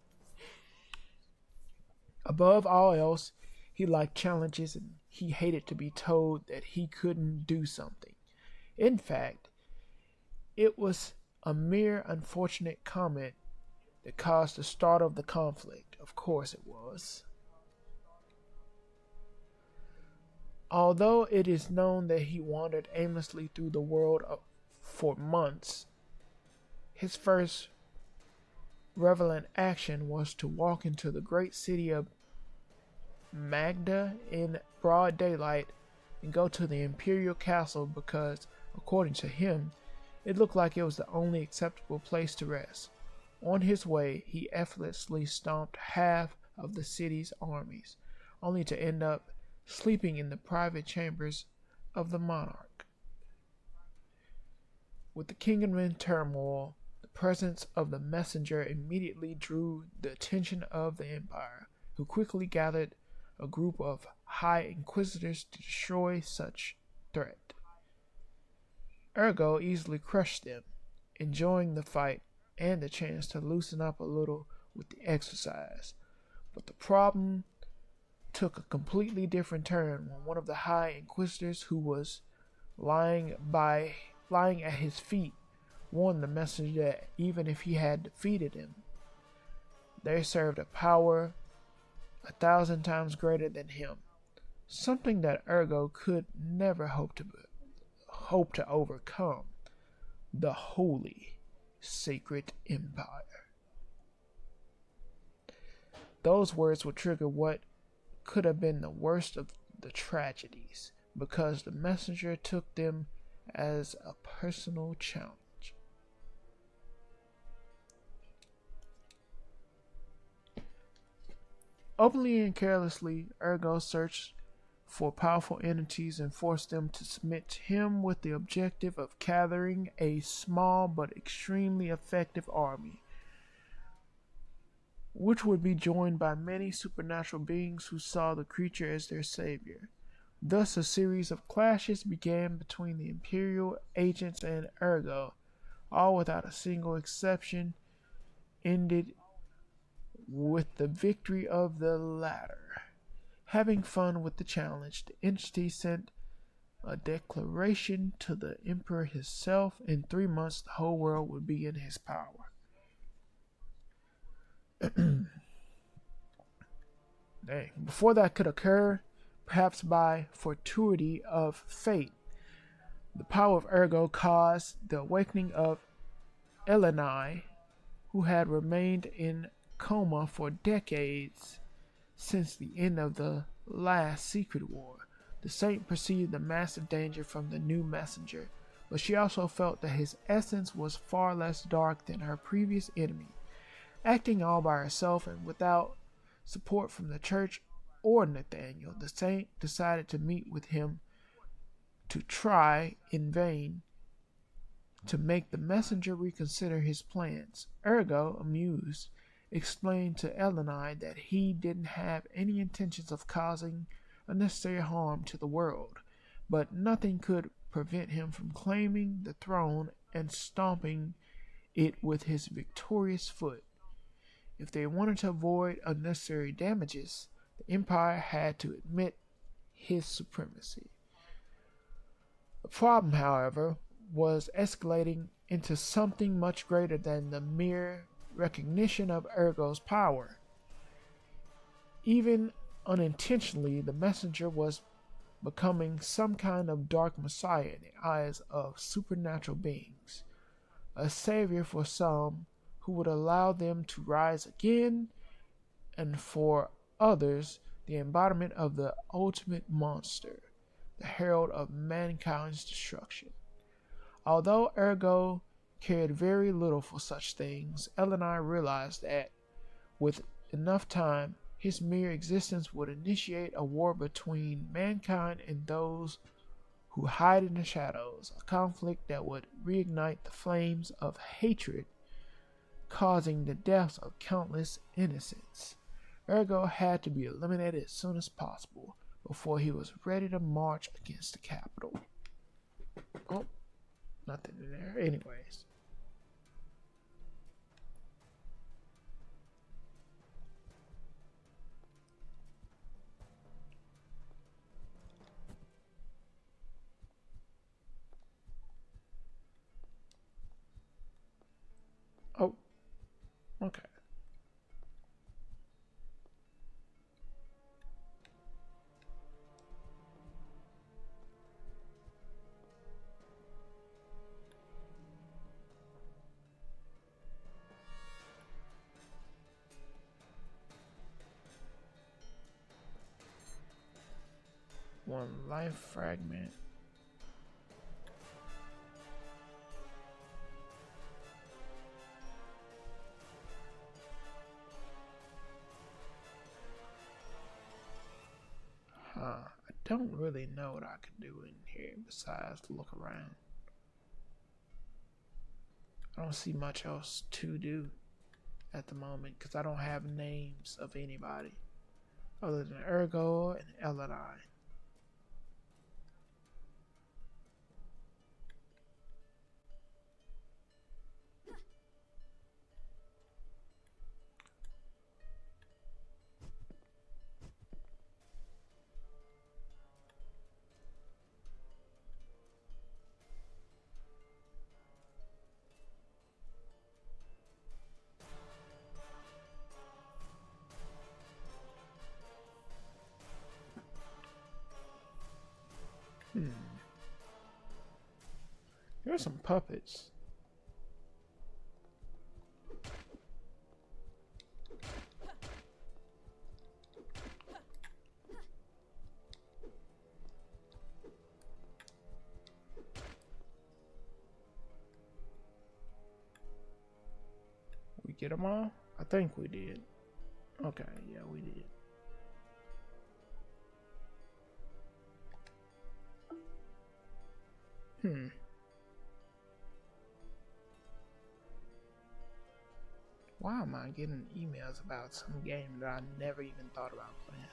Above all else, he liked challenges, and he hated to be told that he couldn't do something. In fact, it was a mere unfortunate comment that caused the start of the conflict. Of course it was. Although it is known that he wandered aimlessly through the world for months, his first relevant action was to walk into the great city of Magda in broad daylight and go to the imperial castle because, according to him, it looked like it was the only acceptable place to rest. On his way, he effortlessly stomped half of the city's armies, only to end up sleeping in the private chambers of the monarch. With the kingdom in turmoil, the presence of the messenger immediately drew the attention of the empire, who quickly gathered a group of high inquisitors to destroy such threat. Ergo easily crushed them, enjoying the fight and the chance to loosen up a little with the exercise. But the problem took a completely different turn when one of the high inquisitors, who was lying at his feet, warned the messenger that even if he had defeated him, there served a power 1,000 times greater than him, something that Ergo could never hope to overcome: the Holy Sacred Empire. Those words would trigger what could have been the worst of the tragedies, because the messenger took them as a personal challenge. Openly and carelessly, Ergo searched for powerful entities and forced them to submit to him with the objective of gathering a small but extremely effective army, which would be joined by many supernatural beings who saw the creature as their savior. Thus, a series of clashes began between the Imperial agents and Ergo, all without a single exception, ended with the victory of the latter. Having fun with the challenge, the entity sent a declaration to the Emperor himself. In 3 months, the whole world would be in his power. dang, before that could occur, perhaps by fortuity of fate, the power of Ergo caused the awakening of Eleni, who had remained in coma for decades since the end of the last secret war. The saint perceived the massive danger from the new messenger, but she also felt that his essence was far less dark than her previous enemy. Acting all by herself and without support from the church or Nathaniel, the saint decided to meet with him to try, in vain, to make the messenger reconsider his plans. Ergo, amused, explained to Eleni that he didn't have any intentions of causing unnecessary harm to the world, but nothing could prevent him from claiming the throne and stomping it with his victorious foot. If they wanted to avoid unnecessary damages, the Empire had to admit his supremacy. The problem, however, was escalating into something much greater than the mere recognition of Ergo's power. Even unintentionally, the messenger was becoming some kind of dark messiah in the eyes of supernatural beings, a savior for some who would allow them to rise again, and for others, the embodiment of the ultimate monster, the herald of mankind's destruction. Although Ergo cared very little for such things, Eleni realized that, with enough time, his mere existence would initiate a war between mankind and those who hide in the shadows, a conflict that would reignite the flames of hatred, causing the deaths of countless innocents. Ergo had to be eliminated as soon as possible before he was ready to march against the capital. Oh, nothing in there. Anyways. Oh, okay. One life fragment. I don't really know what I can do in here besides look around. I don't see much else to do at the moment because I don't have names of anybody other than Ergo and Eleni. There are some puppets. We get them all? I think we did. Okay, yeah, we did. Why am I getting emails about some game that I never even thought about playing?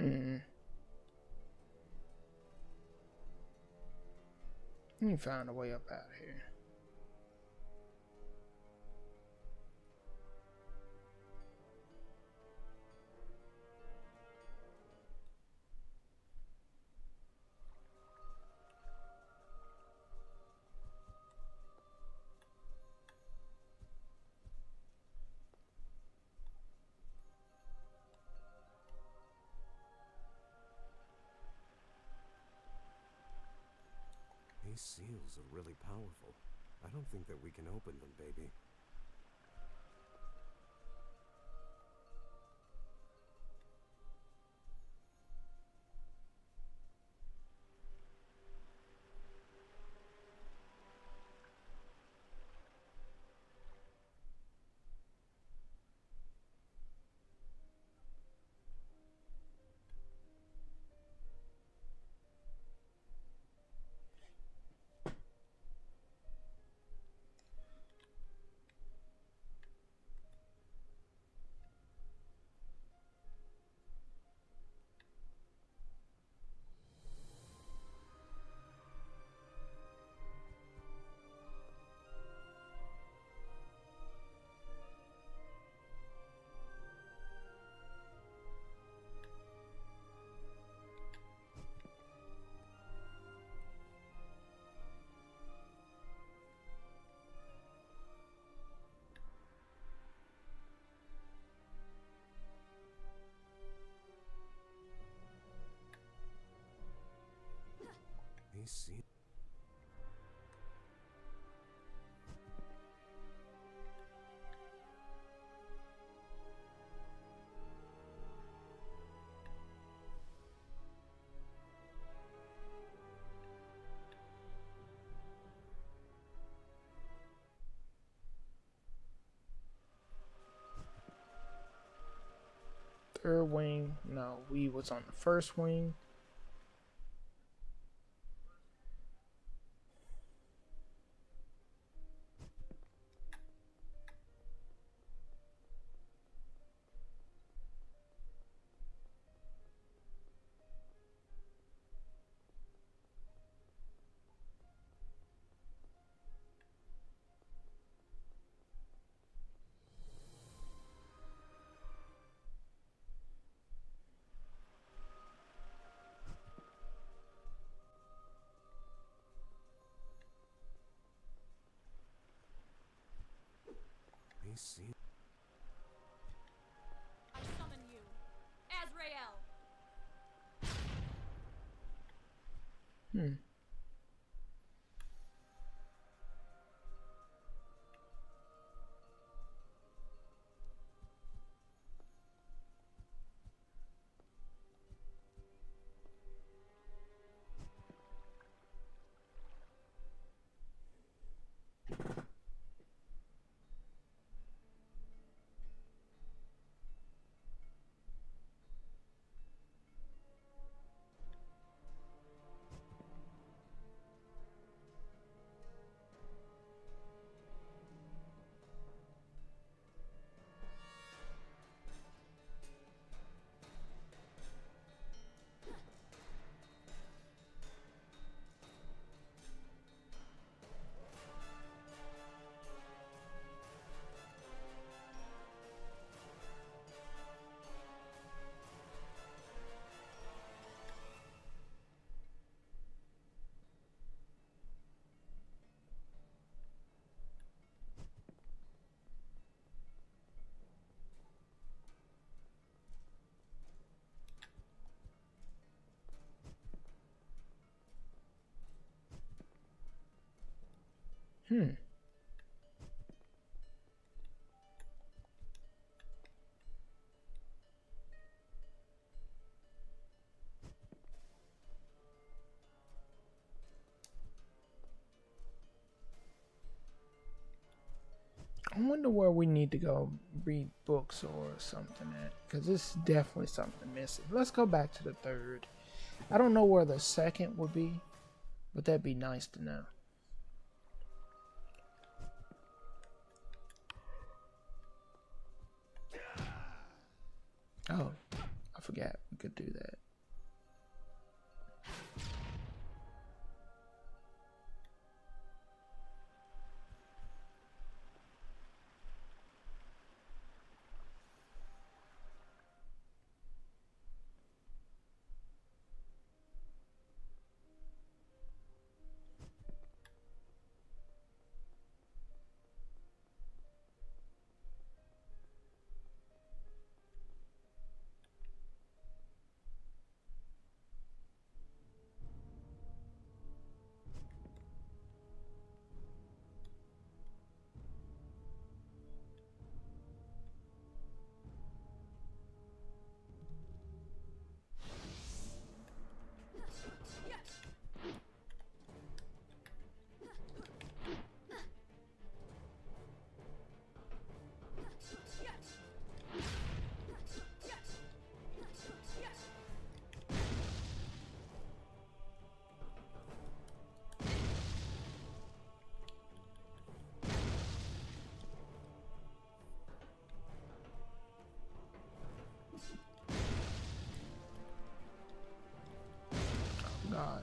Let me find a way up out of here.
These seals are really powerful. I don't think that we can open them, baby. These seals.
Third wing. No, we was on the first wing.
These seals.
I summon you, Azrael.
I wonder where we need to go read books or something at, because it's definitely something missing. Let's go back to the third. I don't know where the second would be, but that'd be nice to know. Oh, I forgot. could do that. God.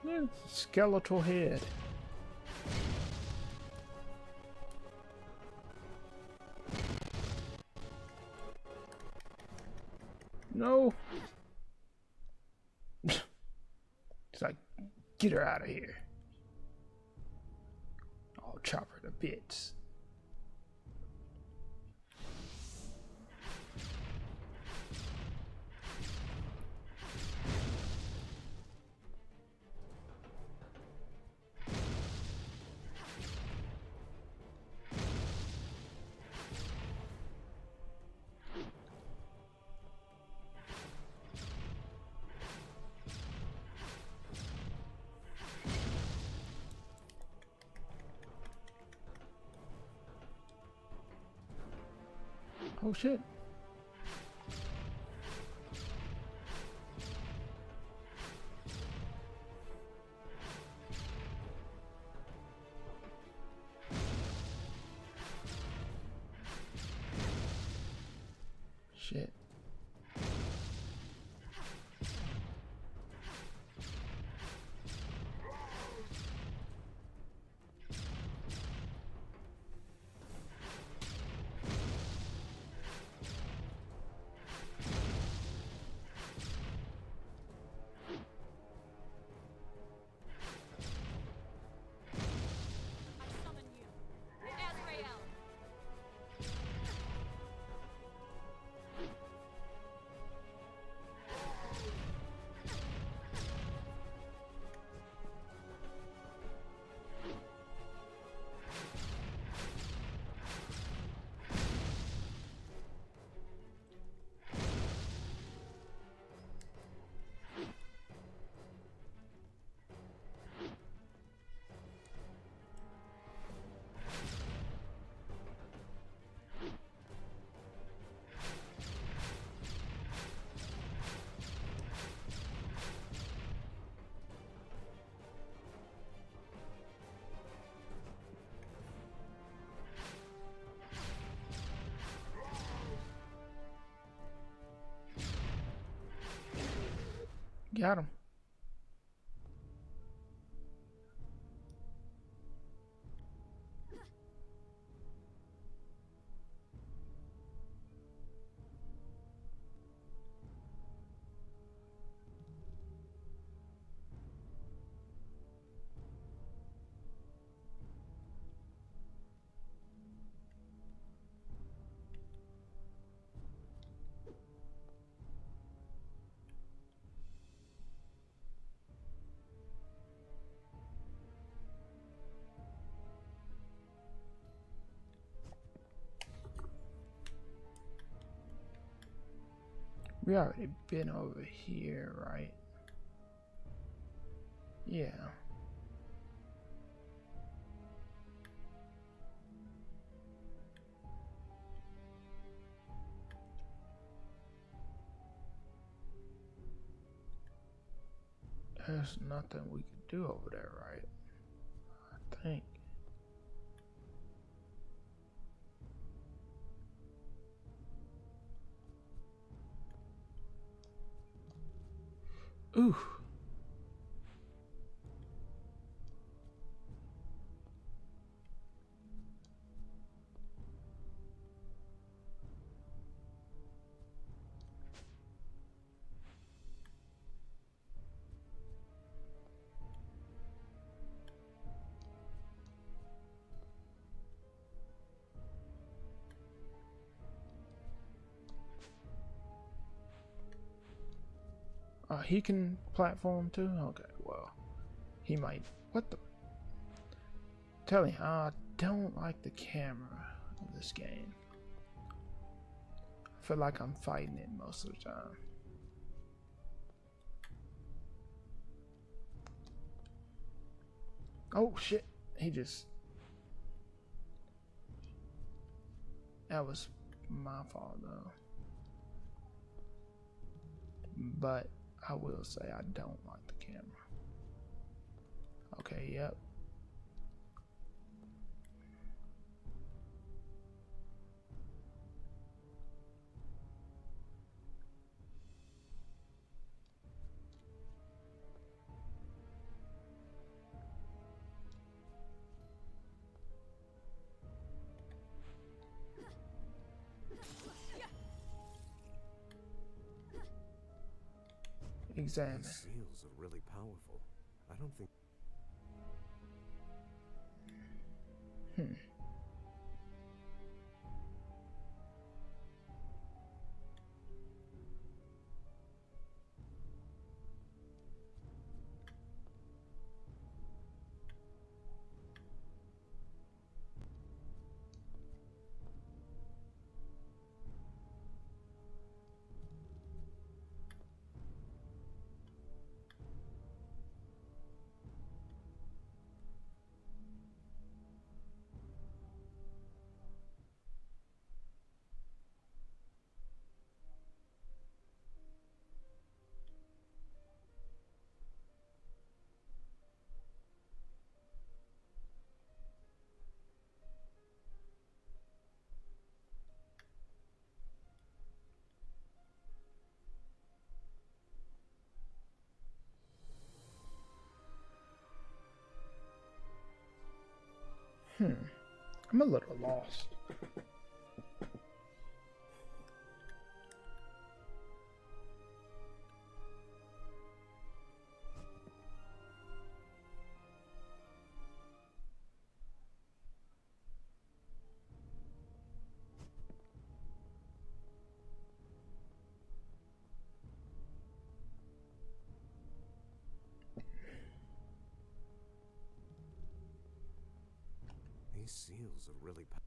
Yeah, skeletal head. No. It's like, get her out of here. I'll chop her to bits. Oh shit. Shit. Got him. We already been over here, right? Yeah. There's nothing we could do over there, right? I think. Ooh. He can platform too? Okay, well, he might. What the? Tell you, I don't like the camera of this game. I feel like I'm fighting it most of the time. Oh shit, he just... That was my fault though. But I will say I don't like the camera. Okay, yep. Examine.
These seals are really powerful. I don't think.
I'm a little lost.
These seals are really powerful.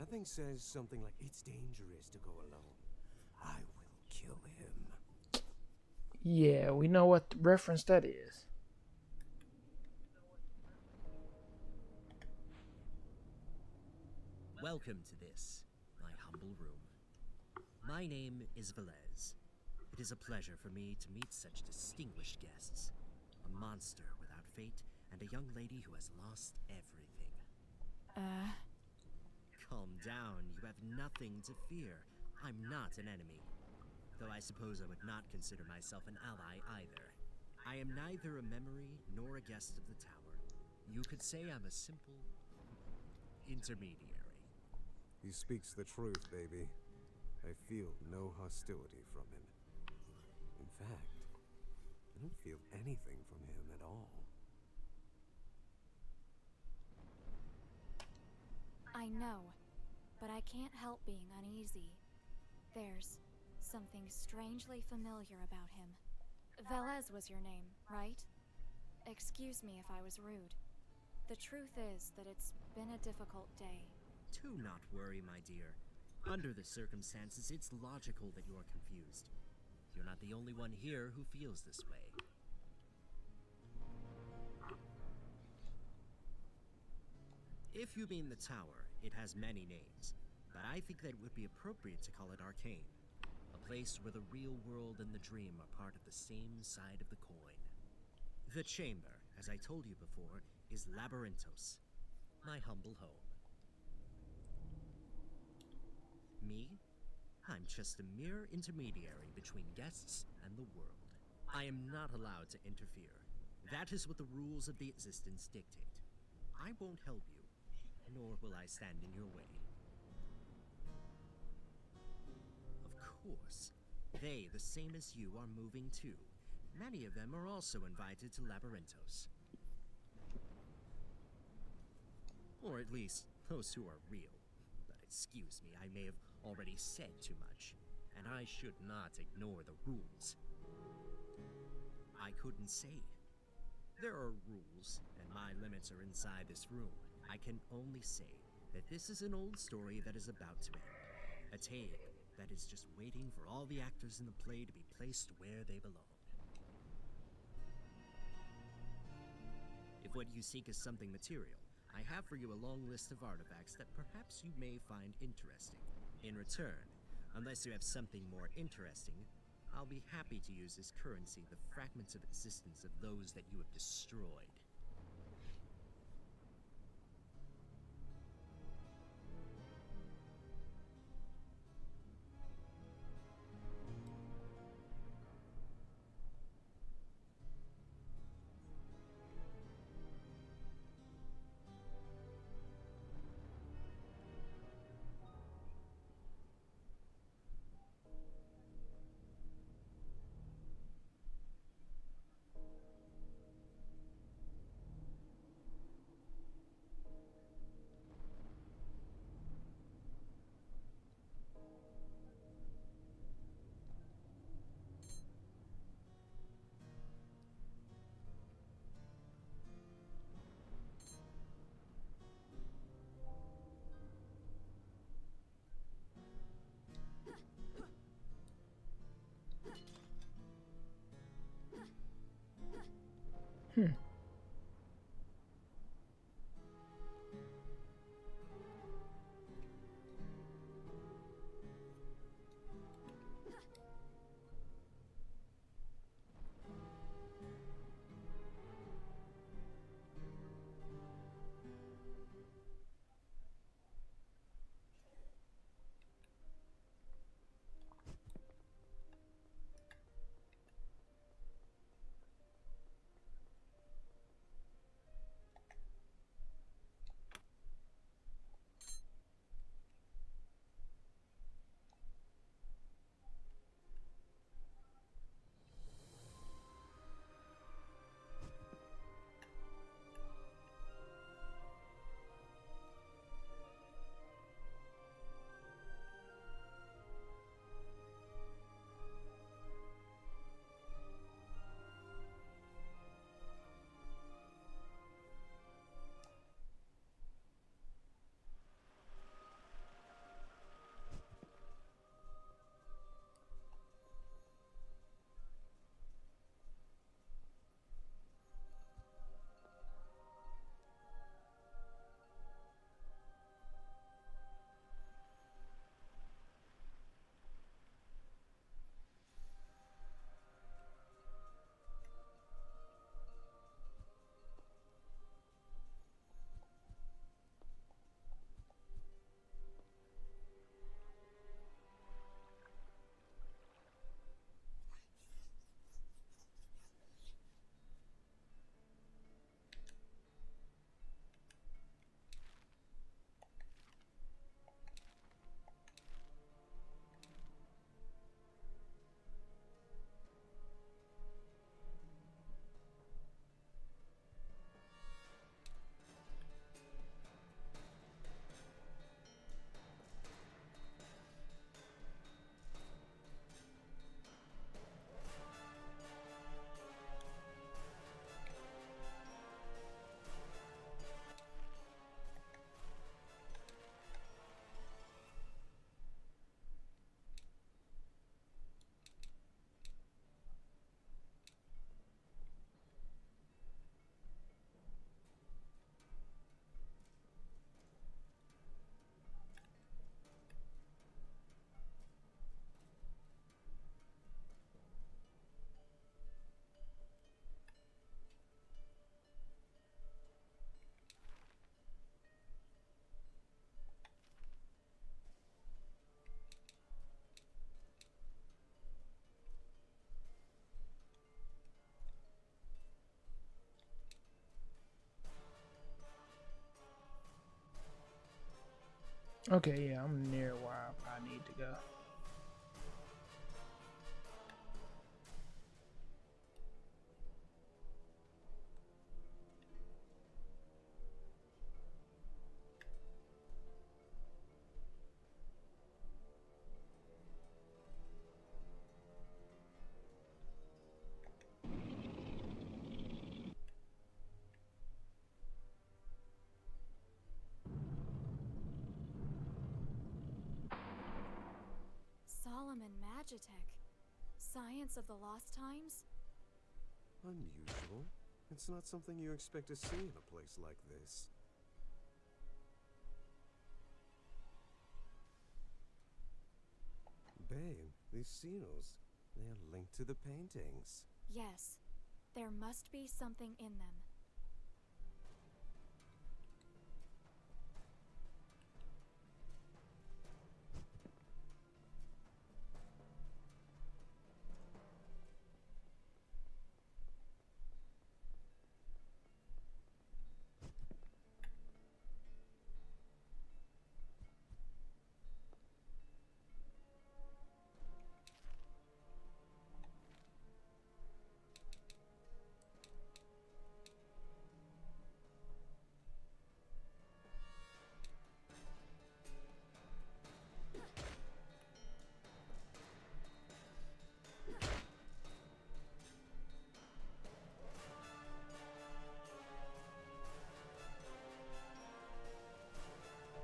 That thing says something like, it's dangerous to go alone. I will kill him.
Yeah, we know what reference that is.
Welcome to this, my humble room. My name is Velez. It is a pleasure for me to meet such distinguished guests. A monster without fate and a young lady who has lost everything. Calm down, you have nothing to fear. I'm not an enemy. Though I suppose I would not consider myself an ally either. I am neither a memory nor a guest of the tower. You could say I'm a simple intermediary.
He speaks the truth, baby. I feel no hostility from him. In fact, I don't feel anything from him at all.
I know, but I can't help being uneasy. There's something strangely familiar about him. Velez was your name, right? Excuse me if I was rude. The truth is that it's been a difficult day.
Do not worry, my dear. Under the circumstances, it's logical that you are confused. You're not the only one here who feels this way. If you mean the tower, it has many names, but I think that it would be appropriate to call it Arcane. A place where the real world and the dream are part of the same side of the coin. The chamber, as I told you before, is Labyrinthos, my humble home. Me? I'm just a mere intermediary between guests and the world. I am not allowed to interfere. That is what the rules of the existence dictate. I won't help you, nor will I stand in your way. Of course, they, the same as you, are moving too. Many of them are also invited to Labyrinthos. Or at least, those who are real. But excuse me, I may have already said too much, and I should not ignore the rules. I couldn't say. There are rules, and my limits are inside this room. I can only say that this is an old story that is about to end. A tale that is just waiting for all the actors in the play to be placed where they belong. If what you seek is something material, I have for you a long list of artifacts that perhaps you may find interesting. In return, unless you have something more interesting, I'll be happy to use as currency the fragments of existence of those that you have destroyed.
Okay, yeah, I'm near where I need to go.
Solomon Magitech. Science of the Lost Times?
Unusual. It's not something you expect to see in a place like this. Babe, these seals, they are linked to the paintings.
Yes. There must be something in them.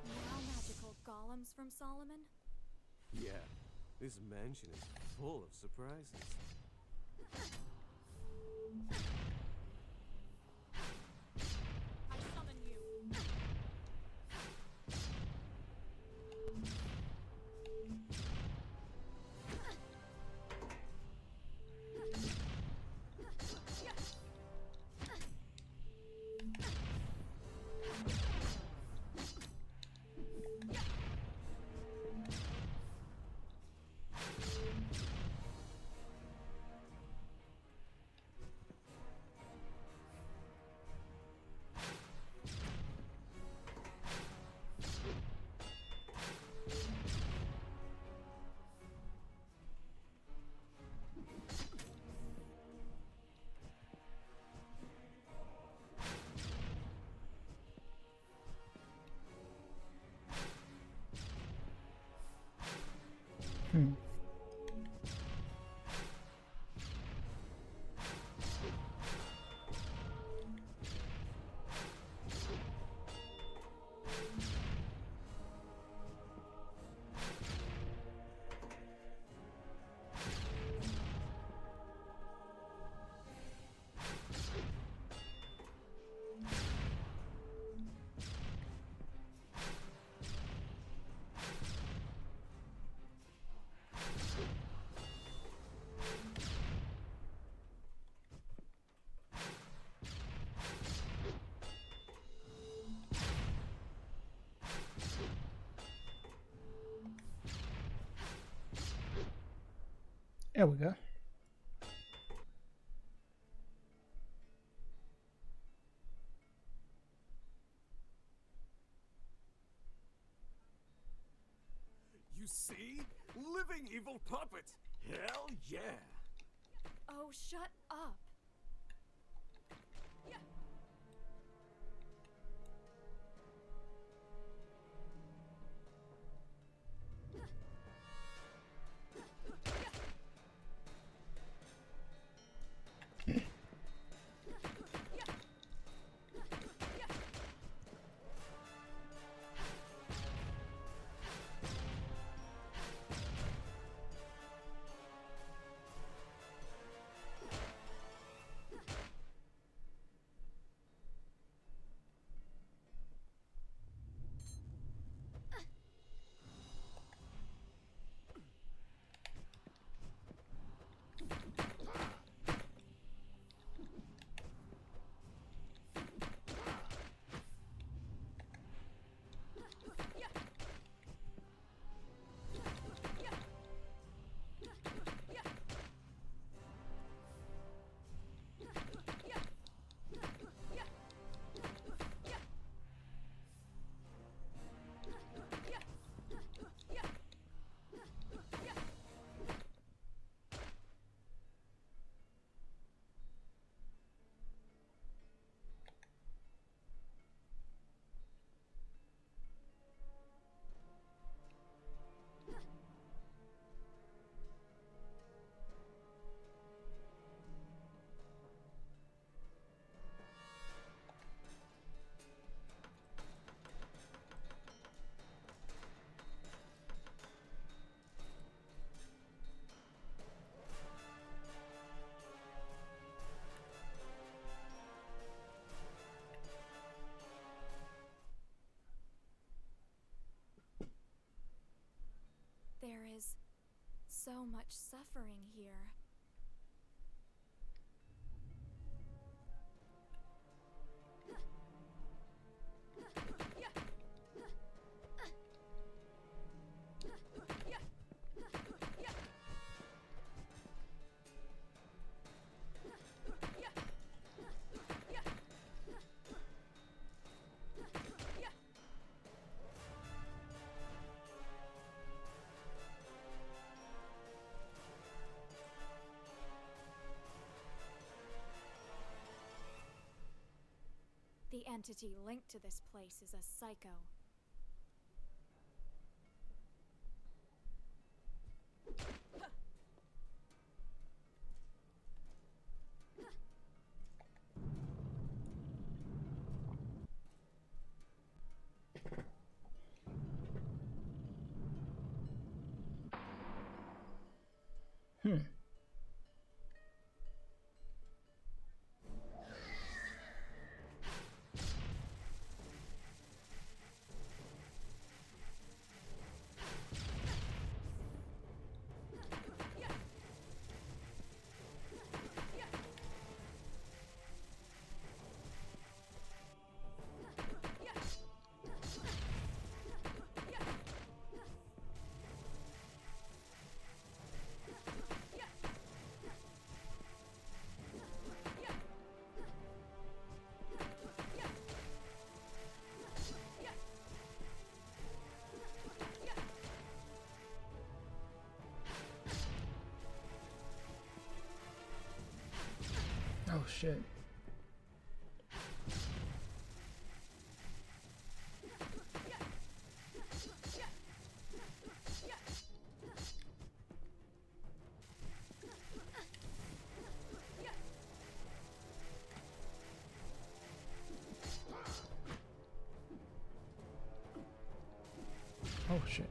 Now magical golems from Solomon?
Yeah, this mansion is full of surprises.
I summon you.
Hmm. There we go.
You see? Living evil puppet! Hell yeah!
Oh, shut up. There is so much suffering here. The entity linked to this place is a psycho.
Oh shit. Oh shit.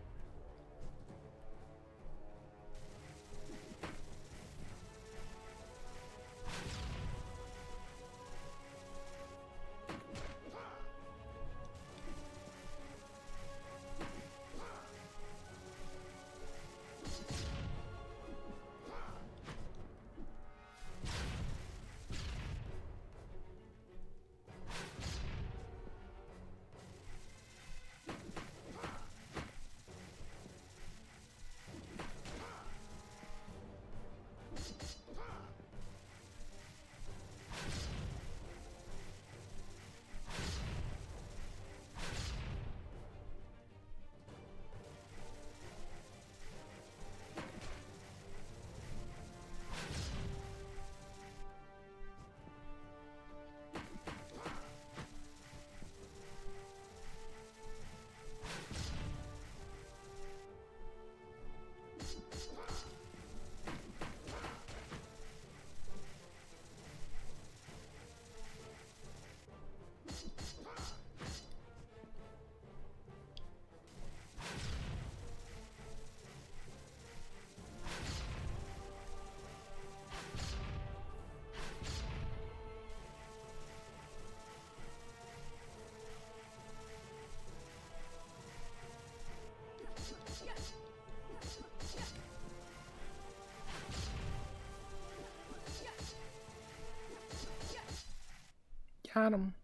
Got him.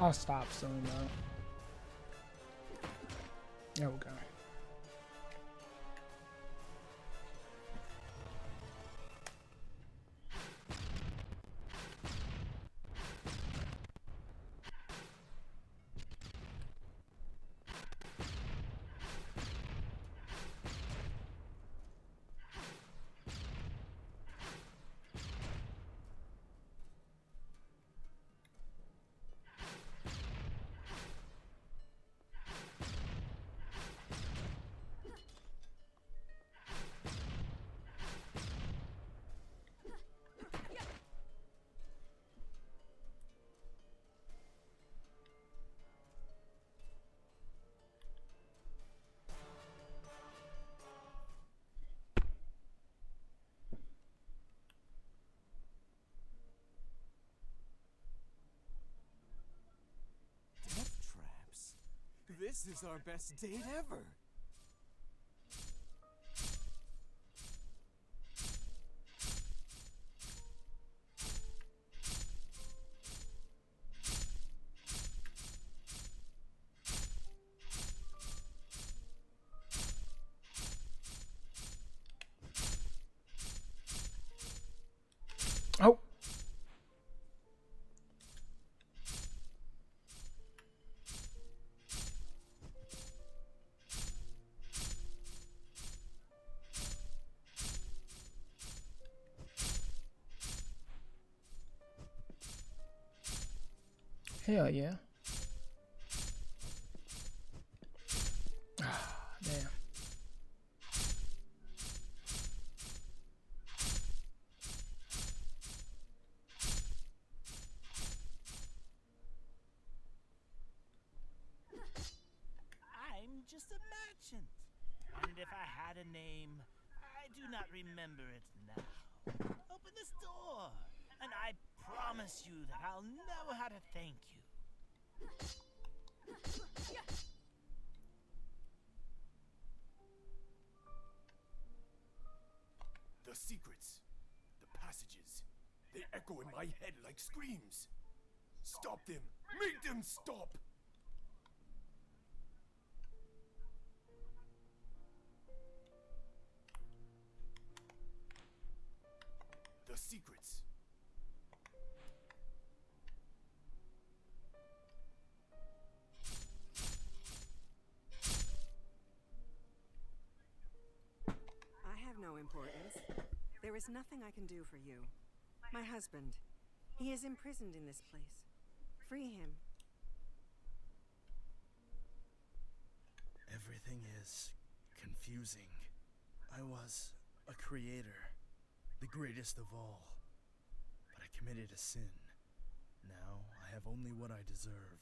I'll stop soon though. There we go.
Death traps? This is our best date ever!
Oh. Hell yeah. Ah, damn.
I'm just a merchant. And if I had a name, I do not remember it now. Open this door, and I promise you that I'll know how to thank you.
The secrets, the passages, they echo in my head like screams. Stop them! Make them stop! The secrets.
I have no importance. There is nothing I can do for you. My husband, he is imprisoned in this place. Free him.
Everything is confusing. I was a creator, the greatest of all. But I committed a sin. Now I have only what I deserve.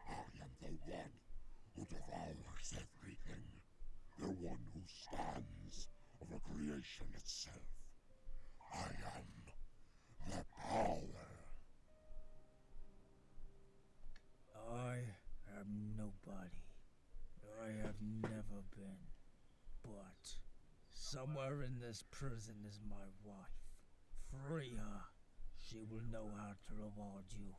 I am the one who devours everything. The one who stands over creation itself. I am the power.
I am nobody. I have never been. But somewhere in this prison is my wife. Free her. She will know how to reward you.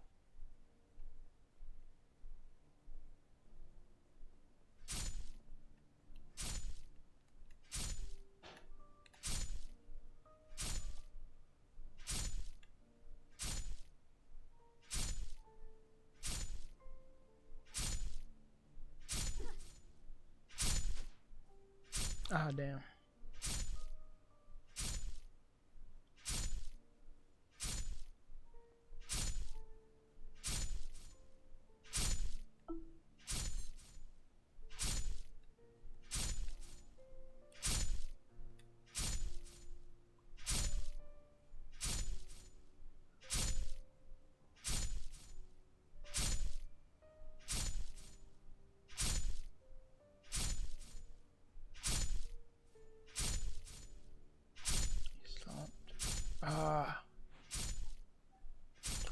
Ah, damn.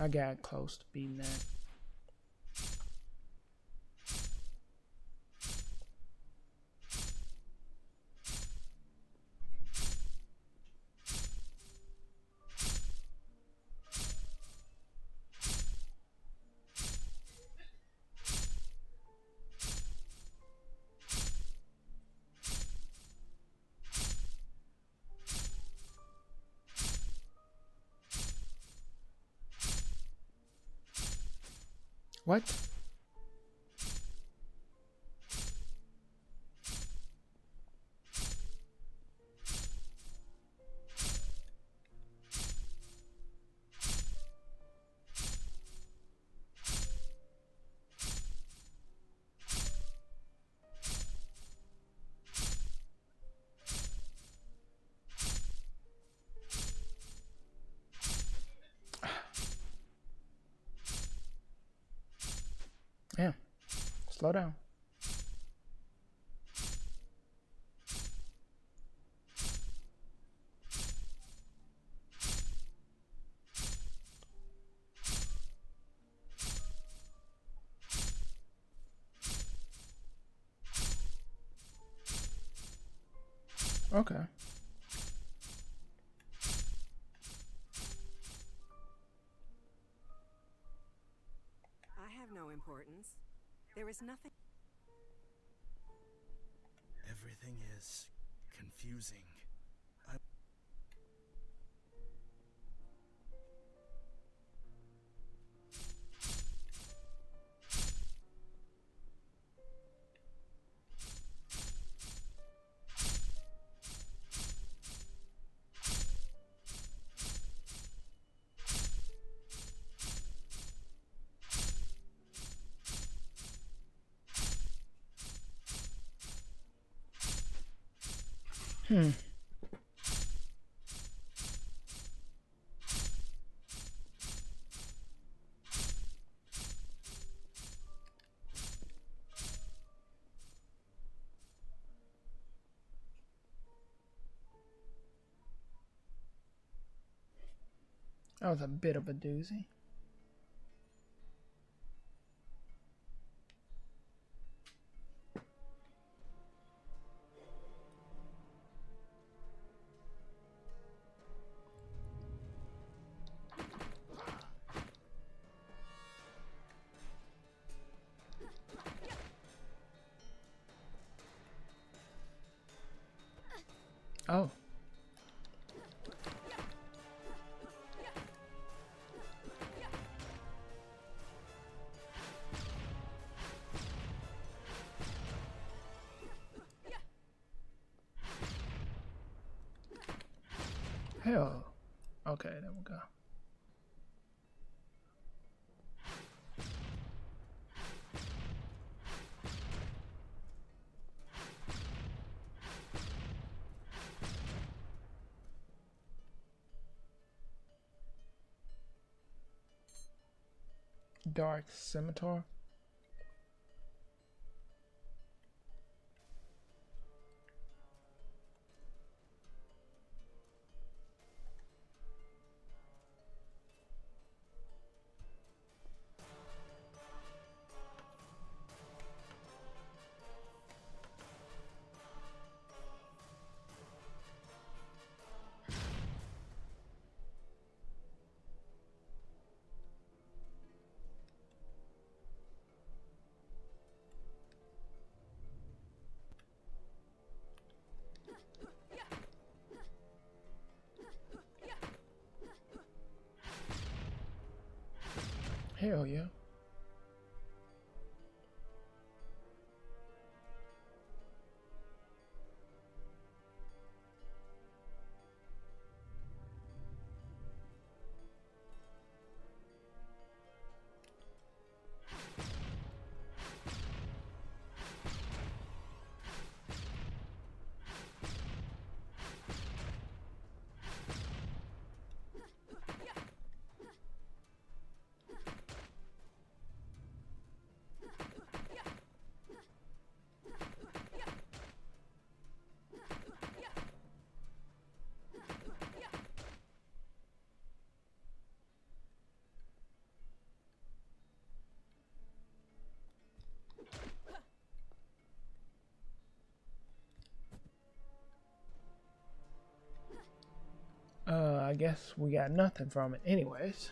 I got close to beating that. What? Yeah. Slow down. Okay.
I have no importance. There is nothing.
Everything is confusing.
Hmm. That was a bit of a doozy. Oh. Hell. Okay, there we go. Dark Scimitar. Hell yeah. I guess we got nothing from it anyways.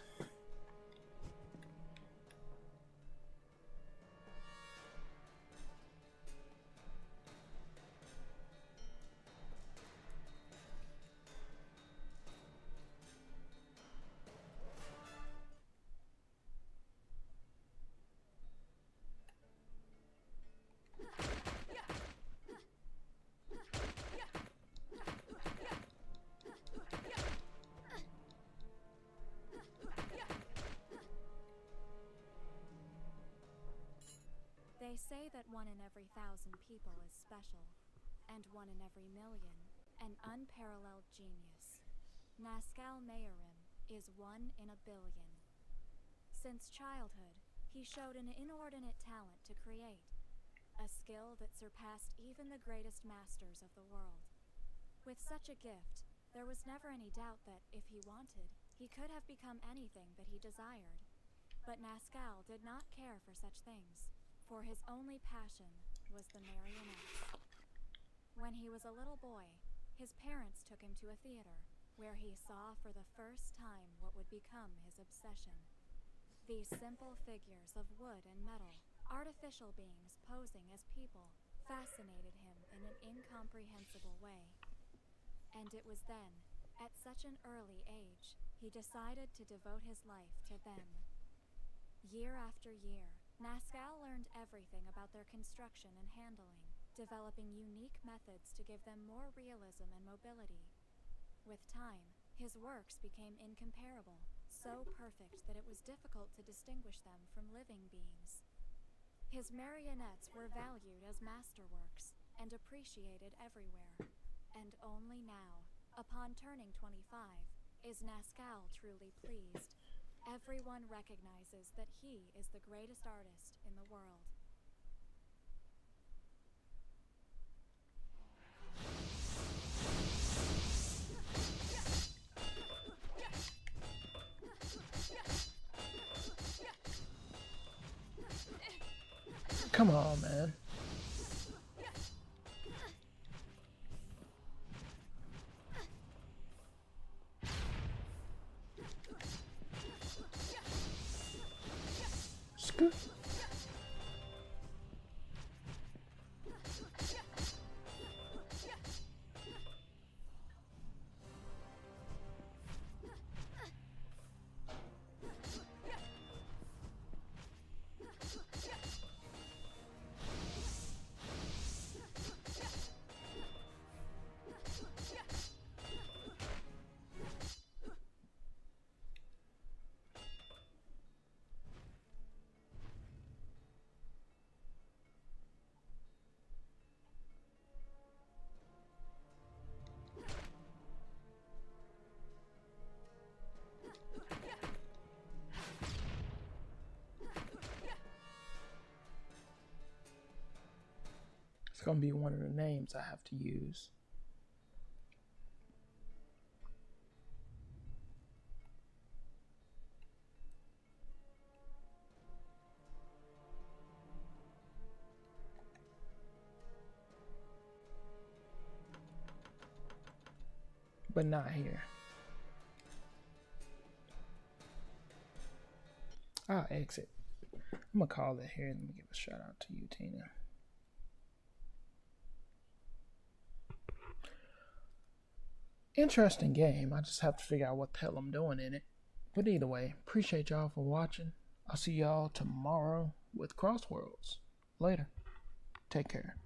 They say that 1 in every 1,000 people is special, and 1 in every million, an unparalleled genius. Nazcal Mayorim is 1 in a billion. Since childhood, he showed an inordinate talent to create, a skill that surpassed even the greatest masters of the world. With such a gift, there was never any doubt that, if he wanted, he could have become anything that he desired. But Nazcal did not care for such things, for his only passion was the marionettes. When he was a little boy, his parents took him to a theater, where he saw for the first time what would become his obsession. These simple figures of wood and metal, artificial beings posing as people, fascinated him in an incomprehensible way. And it was then, at such an early age, he decided to devote his life to them. Year after year, Nazcal learned everything about their construction and handling, developing unique methods to give them more realism and mobility. With time, his works became incomparable, so perfect that it was difficult to distinguish them from living beings. His marionettes were valued as masterworks and appreciated everywhere. And only now, upon turning 25, is Nazcal truly pleased. Everyone recognizes that he is the greatest artist in the world.
Come on, man. Scoot. It's gonna be one of the names I have to use. But not here. I'll exit. I'm gonna call it here. Let me give a shout out to you, Tina. Interesting game. I just have to figure out what the hell I'm doing in it. But either way, appreciate y'all for watching. I'll see y'all tomorrow with Crossworlds. Later. Take care.